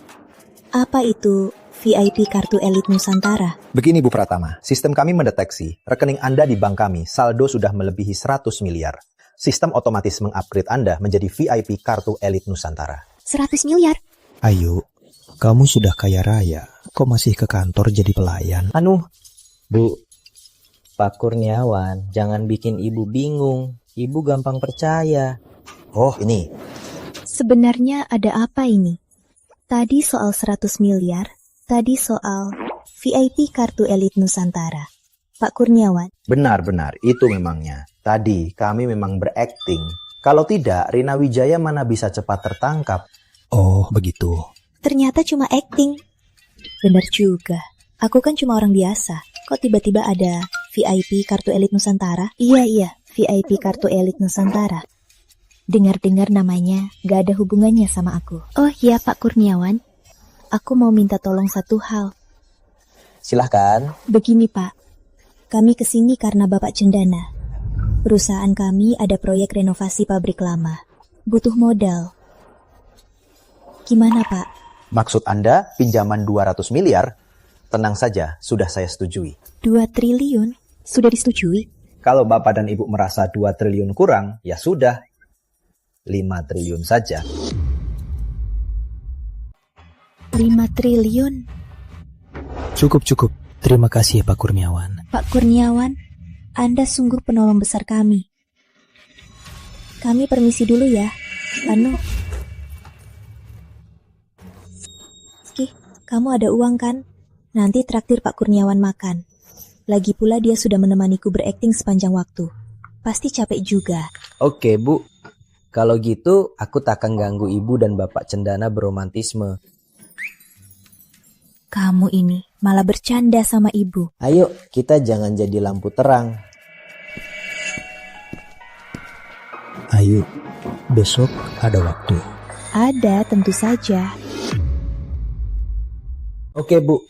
Apa itu VIP Kartu Elit Nusantara? Begini Bu Pratama, sistem kami mendeteksi rekening Anda di bank kami saldo sudah melebihi 100 miliar. Sistem otomatis mengupgrade Anda menjadi VIP Kartu Elit Nusantara. 100 miliar? Ayo, kamu sudah kaya raya. Kok masih ke kantor jadi pelayan? Bu, Pak Kurniawan, jangan bikin ibu bingung. Ibu gampang percaya. Oh, ini. Sebenarnya ada apa ini? Tadi soal 100 miliar, tadi soal VIP Kartu Elit Nusantara. Pak Kurniawan. Benar, itu memangnya. Tadi kami memang berakting. Kalau tidak, Rina Wijaya mana bisa cepat tertangkap. Oh, begitu. Ternyata cuma acting. Benar juga. Aku kan cuma orang biasa. Kok tiba-tiba ada VIP Kartu Elit Nusantara? Iya, VIP Kartu Elit Nusantara. Dengar-dengar namanya gak ada hubungannya sama aku. Oh iya Pak Kurniawan, aku mau minta tolong satu hal. Silahkan. Begini Pak, kami kesini karena Bapak Cendana. Perusahaan kami ada proyek renovasi pabrik lama. Butuh modal. Gimana Pak? Maksud Anda pinjaman 200 miliar? Tenang saja, sudah saya setujui. 2 triliun? Sudah disetujui? Kalau Bapak dan Ibu merasa 2 triliun kurang, ya sudah. 5 triliun saja. 5 triliun? Cukup. Terima kasih Pak Kurniawan. Pak Kurniawan, Anda sungguh penolong besar kami. Kami permisi dulu ya. Kamu ada uang kan? Nanti traktir Pak Kurniawan makan. Lagi pula dia sudah menemaniku berakting sepanjang waktu. Pasti capek juga. Oke, Bu. Kalau gitu, aku tak akan ganggu ibu dan bapak cendana beromantisme. Kamu ini malah bercanda sama ibu. Ayo, kita jangan jadi lampu terang. Ayu, besok ada waktu. Ada, tentu saja. Oke, Bu.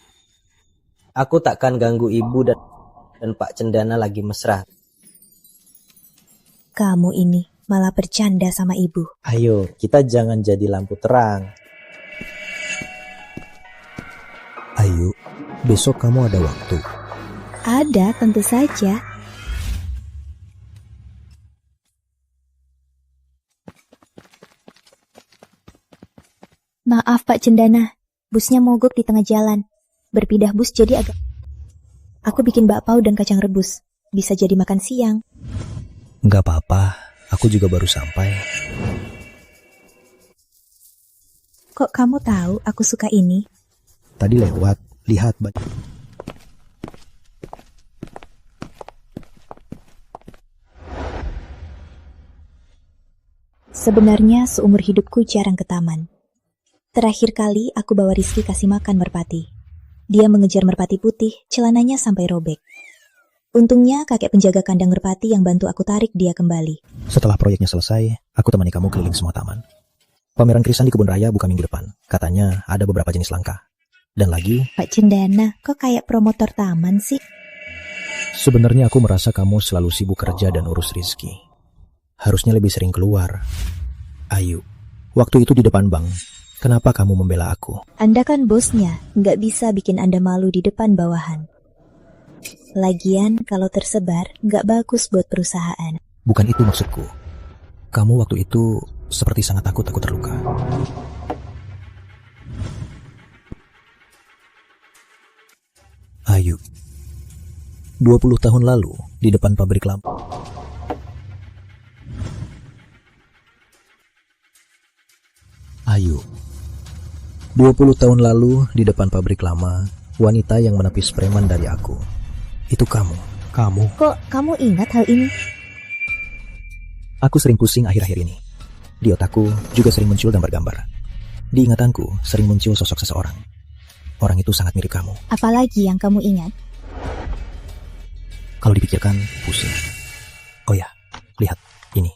Aku takkan ganggu ibu dan Pak Cendana lagi mesra. Kamu ini malah bercanda sama ibu. Ayo, kita jangan jadi lampu terang. Ayu, besok kamu ada waktu. Ada, tentu saja. Maaf Pak Cendana, busnya mogok di tengah jalan. Berpindah bus jadi agak... Aku bikin bakpao dan kacang rebus. Bisa jadi makan siang. Nggak apa-apa, aku juga baru sampai. Kok kamu tahu aku suka ini? Tadi lewat, lihat baju. Sebenarnya seumur hidupku jarang ke taman. Terakhir kali aku bawa Rizky kasih makan merpati. Dia mengejar merpati putih, celananya sampai robek. Untungnya kakek penjaga kandang merpati yang bantu aku tarik dia kembali. Setelah proyeknya selesai, aku temani kamu keliling semua taman. Pameran krisan di kebun raya buka minggu depan. Katanya ada beberapa jenis langka. Dan lagi... Pak Cendana, kok kayak promotor taman sih? Sebenarnya aku merasa kamu selalu sibuk kerja dan urus Rizky. Harusnya lebih sering keluar. Ayu, waktu itu di depan bank, kenapa kamu membela aku? Anda kan bosnya, nggak bisa bikin Anda malu di depan bawahan. Lagian, kalau tersebar, nggak bagus buat perusahaan. Bukan itu maksudku. Kamu waktu itu seperti sangat takut aku terluka. Ayu, 20 tahun lalu di depan pabrik lampu. Ayu, 20 tahun lalu di depan pabrik lama, wanita yang menepis preman dari aku. Itu kamu. Kamu. Kok kamu ingat hal ini? Aku sering pusing akhir-akhir ini. Di otakku juga sering muncul gambar-gambar. Di ingatanku sering muncul sosok seseorang. Orang itu sangat mirip kamu. Apalagi yang kamu ingat? Kalau dipikirkan, pusing. Oh ya, lihat, ini.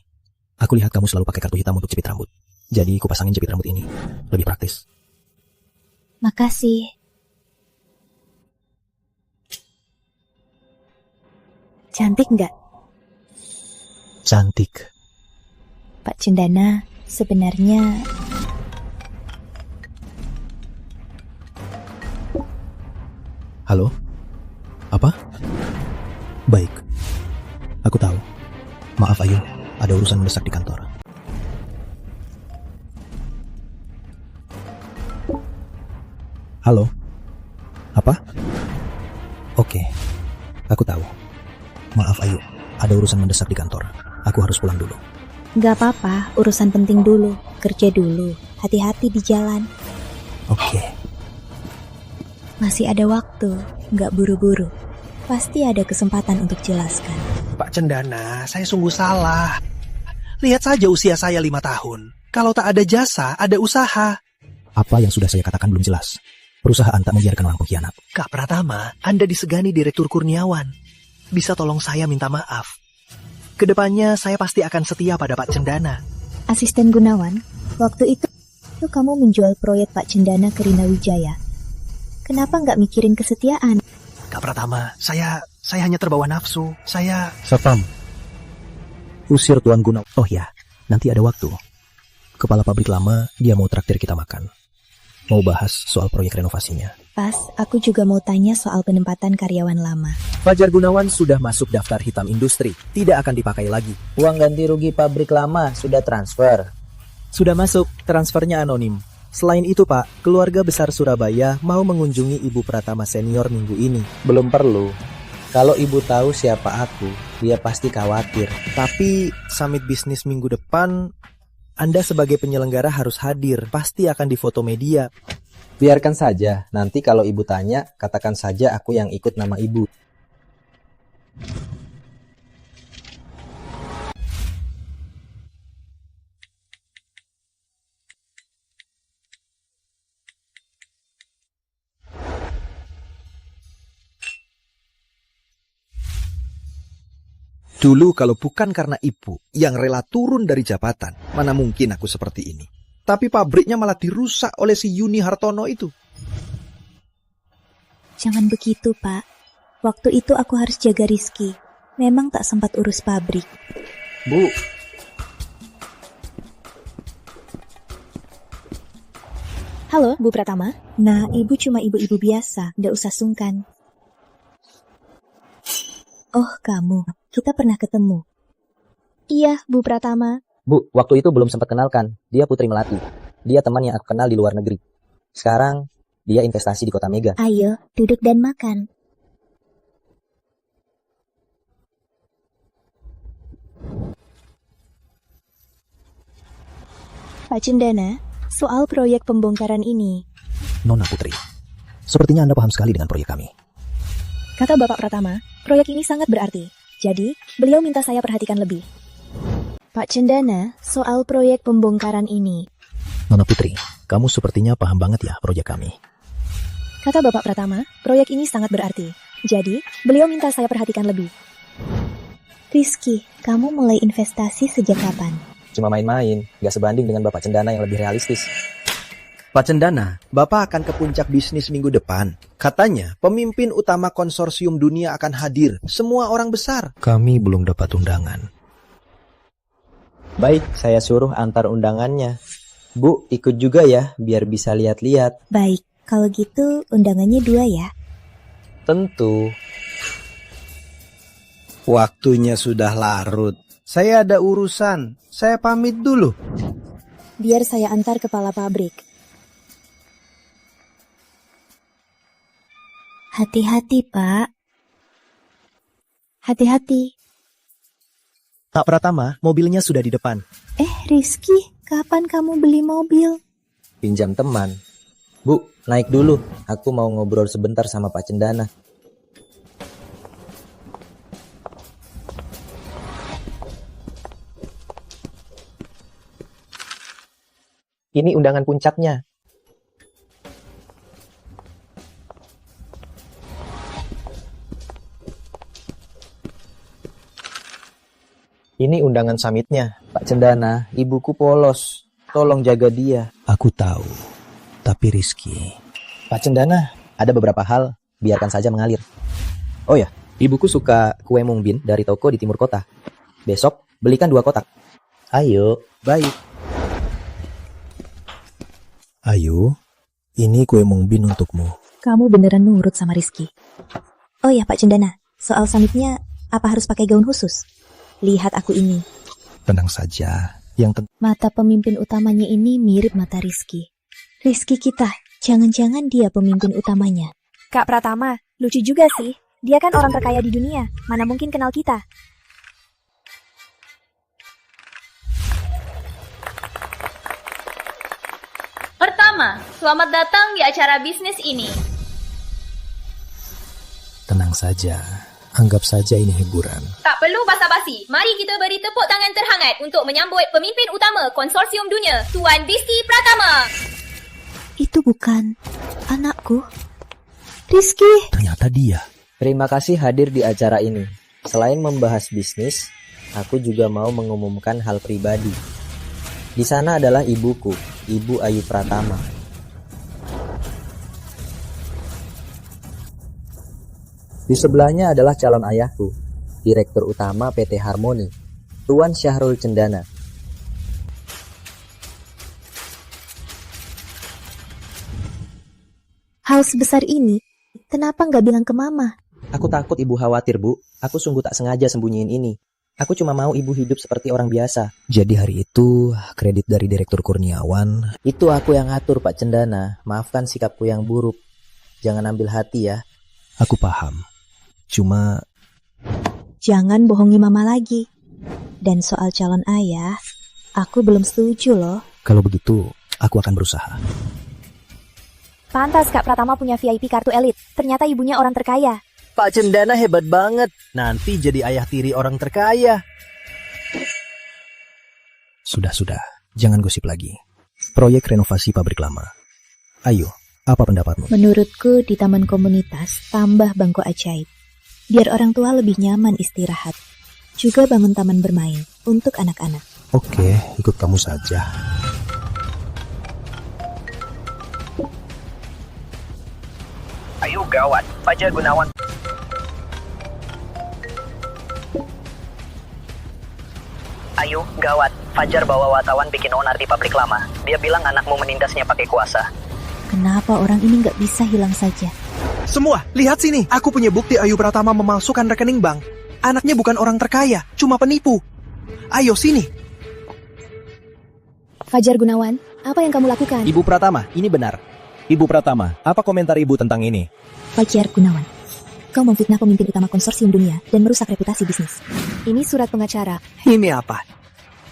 Aku lihat kamu selalu pakai kartu hitam untuk jepit rambut. Jadi ku pasangin jepit rambut ini. Lebih praktis. Makasih. Cantik nggak? Cantik. Pak Cendana, sebenarnya... Halo? Apa? Baik. Aku tahu. Maaf Ayu, ada urusan mendesak di kantor. Halo? Apa? Oke, aku tahu. Maaf Ayu, ada urusan mendesak di kantor. Aku harus pulang dulu. Gak apa-apa, urusan penting dulu. Kerja dulu, hati-hati di jalan. Oke. Masih ada waktu, gak buru-buru. Pasti ada kesempatan untuk jelaskan. Pak Cendana, saya sungguh salah. Lihat saja usia saya 5 tahun. Kalau tak ada jasa, ada usaha. Apa yang sudah saya katakan belum jelas. Perusahaan tak membiarkan orang pengkhianat. Kak Pratama, Anda disegani Direktur Kurniawan. Bisa tolong saya minta maaf. Kedepannya saya pasti akan setia pada Pak Cendana. Asisten Gunawan, waktu itu kamu menjual proyek Pak Cendana ke Rina Wijaya. Kenapa nggak mikirin kesetiaan? Kak Pratama, saya hanya terbawa nafsu. Satpam. Usir Tuan Gunawan. Oh ya, nanti ada waktu. Kepala pabrik lama, dia mau traktir kita makan. Mau bahas soal proyek renovasinya. Pas, aku juga mau tanya soal penempatan karyawan lama. Fajar Gunawan sudah masuk daftar hitam industri. Tidak akan dipakai lagi. Uang ganti rugi pabrik lama sudah transfer. Sudah masuk, transfernya anonim. Selain itu Pak, keluarga besar Surabaya mau mengunjungi Ibu Pratama Senior minggu ini. Belum perlu. Kalau ibu tahu siapa aku, dia pasti khawatir. Tapi summit bisnis minggu depan, Anda sebagai penyelenggara harus hadir. Pasti akan difoto media. Biarkan saja, nanti kalau ibu tanya, katakan saja aku yang ikut nama ibu. Dulu kalau bukan karena ibu yang rela turun dari jabatan, mana mungkin aku seperti ini. Tapi pabriknya malah dirusak oleh si Yuni Hartono itu. Jangan begitu, Pak. Waktu itu aku harus jaga Rizky. Memang tak sempat urus pabrik. Bu. Halo, Bu Pratama. Nah, ibu cuma ibu-ibu biasa, nggak usah sungkan. Oh, kamu. Kita pernah ketemu. Iya, Bu Pratama. Bu, waktu itu belum sempat kenalkan. Dia Putri Melati. Dia teman yang aku kenal di luar negeri. Sekarang, dia investasi di Kota Mega. Ayo, duduk dan makan. Pak Cendana, soal proyek pembongkaran ini. Nona Putri, sepertinya Anda paham sekali dengan proyek kami. Kata Bapak Pratama, proyek ini sangat berarti. Jadi, beliau minta saya perhatikan lebih. Pak Cendana, soal proyek pembongkaran ini. Nona Putri, kamu sepertinya paham banget ya proyek kami. Kata Bapak Pratama, proyek ini sangat berarti. Jadi, beliau minta saya perhatikan lebih. Rizky, kamu mulai investasi sejak kapan? Cuma main-main, gak sebanding dengan Bapak Cendana yang lebih realistis. Pak Cendana, Bapak akan ke puncak bisnis minggu depan. Katanya, pemimpin utama konsorsium dunia akan hadir. Semua orang besar. Kami belum dapat undangan. Baik, saya suruh antar undangannya. Bu, ikut juga ya, biar bisa lihat-lihat. Baik, kalau gitu undangannya 2 ya. Tentu. Waktunya sudah larut. Saya ada urusan. Saya pamit dulu. Biar saya antar kepala pabrik. Hati-hati, Pak. Hati-hati. Pak Pratama, mobilnya sudah di depan. Rizky, kapan kamu beli mobil? Pinjam teman. Bu, naik dulu. Aku mau ngobrol sebentar sama Pak Cendana. Ini undangan puncaknya. Ini undangan summitnya. Pak Cendana, ibuku polos. Tolong jaga dia. Aku tahu, tapi Rizky. Pak Cendana, ada beberapa hal, biarkan saja mengalir. Oh ya, ibuku suka kue mung bin dari toko di timur kota. Besok, belikan 2 kotak. Ayo. Baik. Ayu, ini kue mung bin untukmu. Kamu beneran nurut sama Rizky. Oh ya, Pak Cendana, soal summitnya, apa harus pakai gaun khusus? Lihat aku ini. Tenang saja. Mata pemimpin utamanya ini mirip mata Rizky. Rizky kita, jangan-jangan dia pemimpin utamanya. Kak Pratama, lucu juga sih. Dia kan orang terkaya di dunia. Mana mungkin kenal kita? Pertama, selamat datang di acara bisnis ini. Tenang saja. Anggap saja ini hiburan. Tak perlu basa-basi. Mari kita beri tepuk tangan terhangat untuk menyambut pemimpin utama konsorsium dunia, Tuan Rizky Pratama. Itu bukan anakku. Rizky. Ternyata dia. Terima kasih hadir di acara ini. Selain membahas bisnis, aku juga mau mengumumkan hal pribadi. Di sana adalah ibuku, Ibu Ayu Pratama. Di sebelahnya adalah calon ayahku, Direktur Utama PT Harmoni, Tuan Syahrul Cendana. Hal sebesar ini, kenapa nggak bilang ke Mama? Aku takut ibu khawatir, Bu. Aku sungguh tak sengaja sembunyiin ini. Aku cuma mau ibu hidup seperti orang biasa. Jadi hari itu, kredit dari Direktur Kurniawan. Itu aku yang atur, Pak Cendana. Maafkan sikapku yang buruk. Jangan ambil hati ya. Aku paham. Cuma... Jangan bohongi Mama lagi. Dan soal calon ayah, aku belum setuju loh. Kalau begitu, aku akan berusaha. Pantas Kak Pratama punya VIP kartu elit. Ternyata ibunya orang terkaya. Pak Cendana hebat banget. Nanti jadi ayah tiri orang terkaya. Sudah. Jangan gosip lagi. Proyek renovasi pabrik lama. Ayo, apa pendapatmu? Menurutku di taman komunitas tambah bangku ajaib. Biar orang tua lebih nyaman istirahat. juga bangun taman bermain untuk anak-anak. Oke, ikut kamu saja. Ayo gawat, Fajar Gunawan. Ayo gawat, Fajar bawa wartawan bikin onar di pabrik lama. Dia bilang anakmu menindasnya pakai kuasa. Kenapa orang ini nggak bisa hilang saja? Semua, lihat sini. Aku punya bukti Ayu Pratama memalsukan rekening bank. Anaknya bukan orang terkaya, cuma penipu. Ayo sini. Fajar Gunawan, apa yang kamu lakukan? Ibu Pratama, ini benar. Ibu Pratama, apa komentar Ibu tentang ini? Fajar Gunawan, kau memfitnah pemimpin utama konsorsium dunia dan merusak reputasi bisnis. Ini surat pengacara. Ini apa?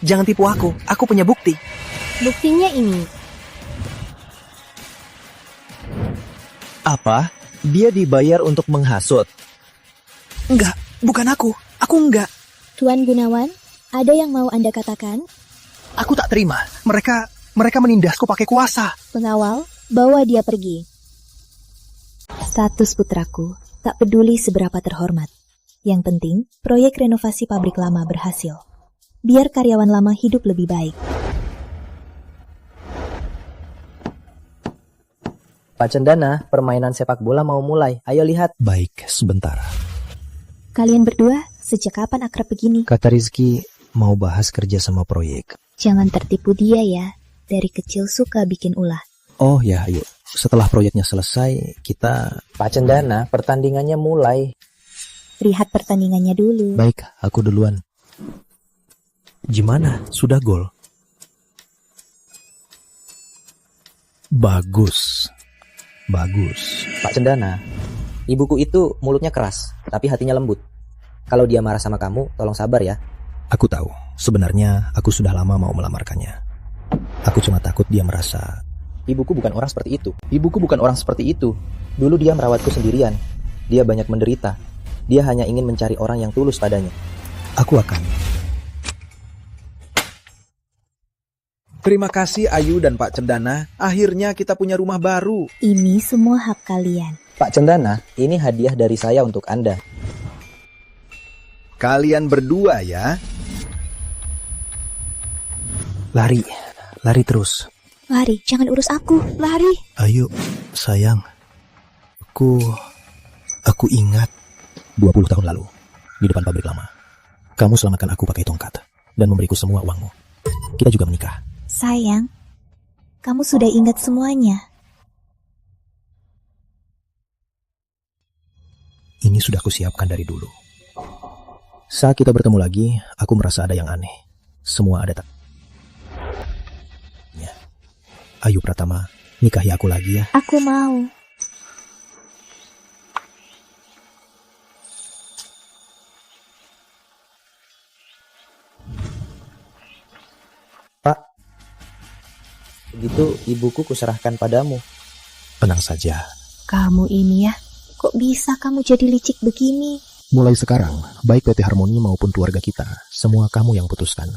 Jangan tipu aku punya bukti. Buktinya ini. Apa? Dia dibayar untuk menghasut? Enggak, bukan aku enggak. Tuan Gunawan, ada yang mau Anda katakan? Aku tak terima. Mereka menindasku pakai kuasa. Pengawal, bawa dia pergi. Status putraku tak peduli seberapa terhormat. Yang penting, proyek renovasi pabrik lama berhasil. Biar karyawan lama hidup lebih baik. Pak Cendana, permainan sepak bola mau mulai. Ayo lihat. Baik, sebentar. Kalian berdua, sejak kapan akrab begini? Kata Rizky mau bahas kerja sama proyek. Jangan tertipu dia ya. Dari kecil suka bikin ulah. Oh ya, ayo. Setelah proyeknya selesai, kita... Pak Cendana, pertandingannya mulai. Lihat pertandingannya dulu. Baik, aku duluan. Gimana? Sudah gol? Bagus. Pak Cendana, ibuku itu mulutnya keras, tapi hatinya lembut. Kalau dia marah sama kamu, tolong sabar ya. Aku tahu, sebenarnya aku sudah lama mau melamarkannya. Aku cuma takut dia merasa... Ibuku bukan orang seperti itu. Dulu dia merawatku sendirian. Dia banyak menderita. Dia hanya ingin mencari orang yang tulus padanya. Aku akan. Terima kasih Ayu dan Pak Cendana. Akhirnya kita punya rumah baru. Ini semua hak kalian. Pak Cendana, ini hadiah dari saya untuk Anda. Kalian berdua ya. Lari terus. Lari, jangan urus aku. Lari. Ayo, sayang. Aku ingat 20 tahun lalu di depan pabrik lama. Kamu selamatkan aku pakai tongkat dan memberiku semua uangmu. Kita juga menikah. Sayang, kamu sudah ingat semuanya. Ini sudah kusiapkan dari dulu. Saat kita bertemu lagi, aku merasa ada yang aneh. Semua ada tak. Ayu Pratama, nikahi aku lagi ya. Aku mau. Pak, begitu ibuku kuserahkan padamu. Tenang saja. Kamu ini ya, kok bisa kamu jadi licik begini? Mulai sekarang, baik PT Harmoni maupun keluarga kita, semua kamu yang putuskan.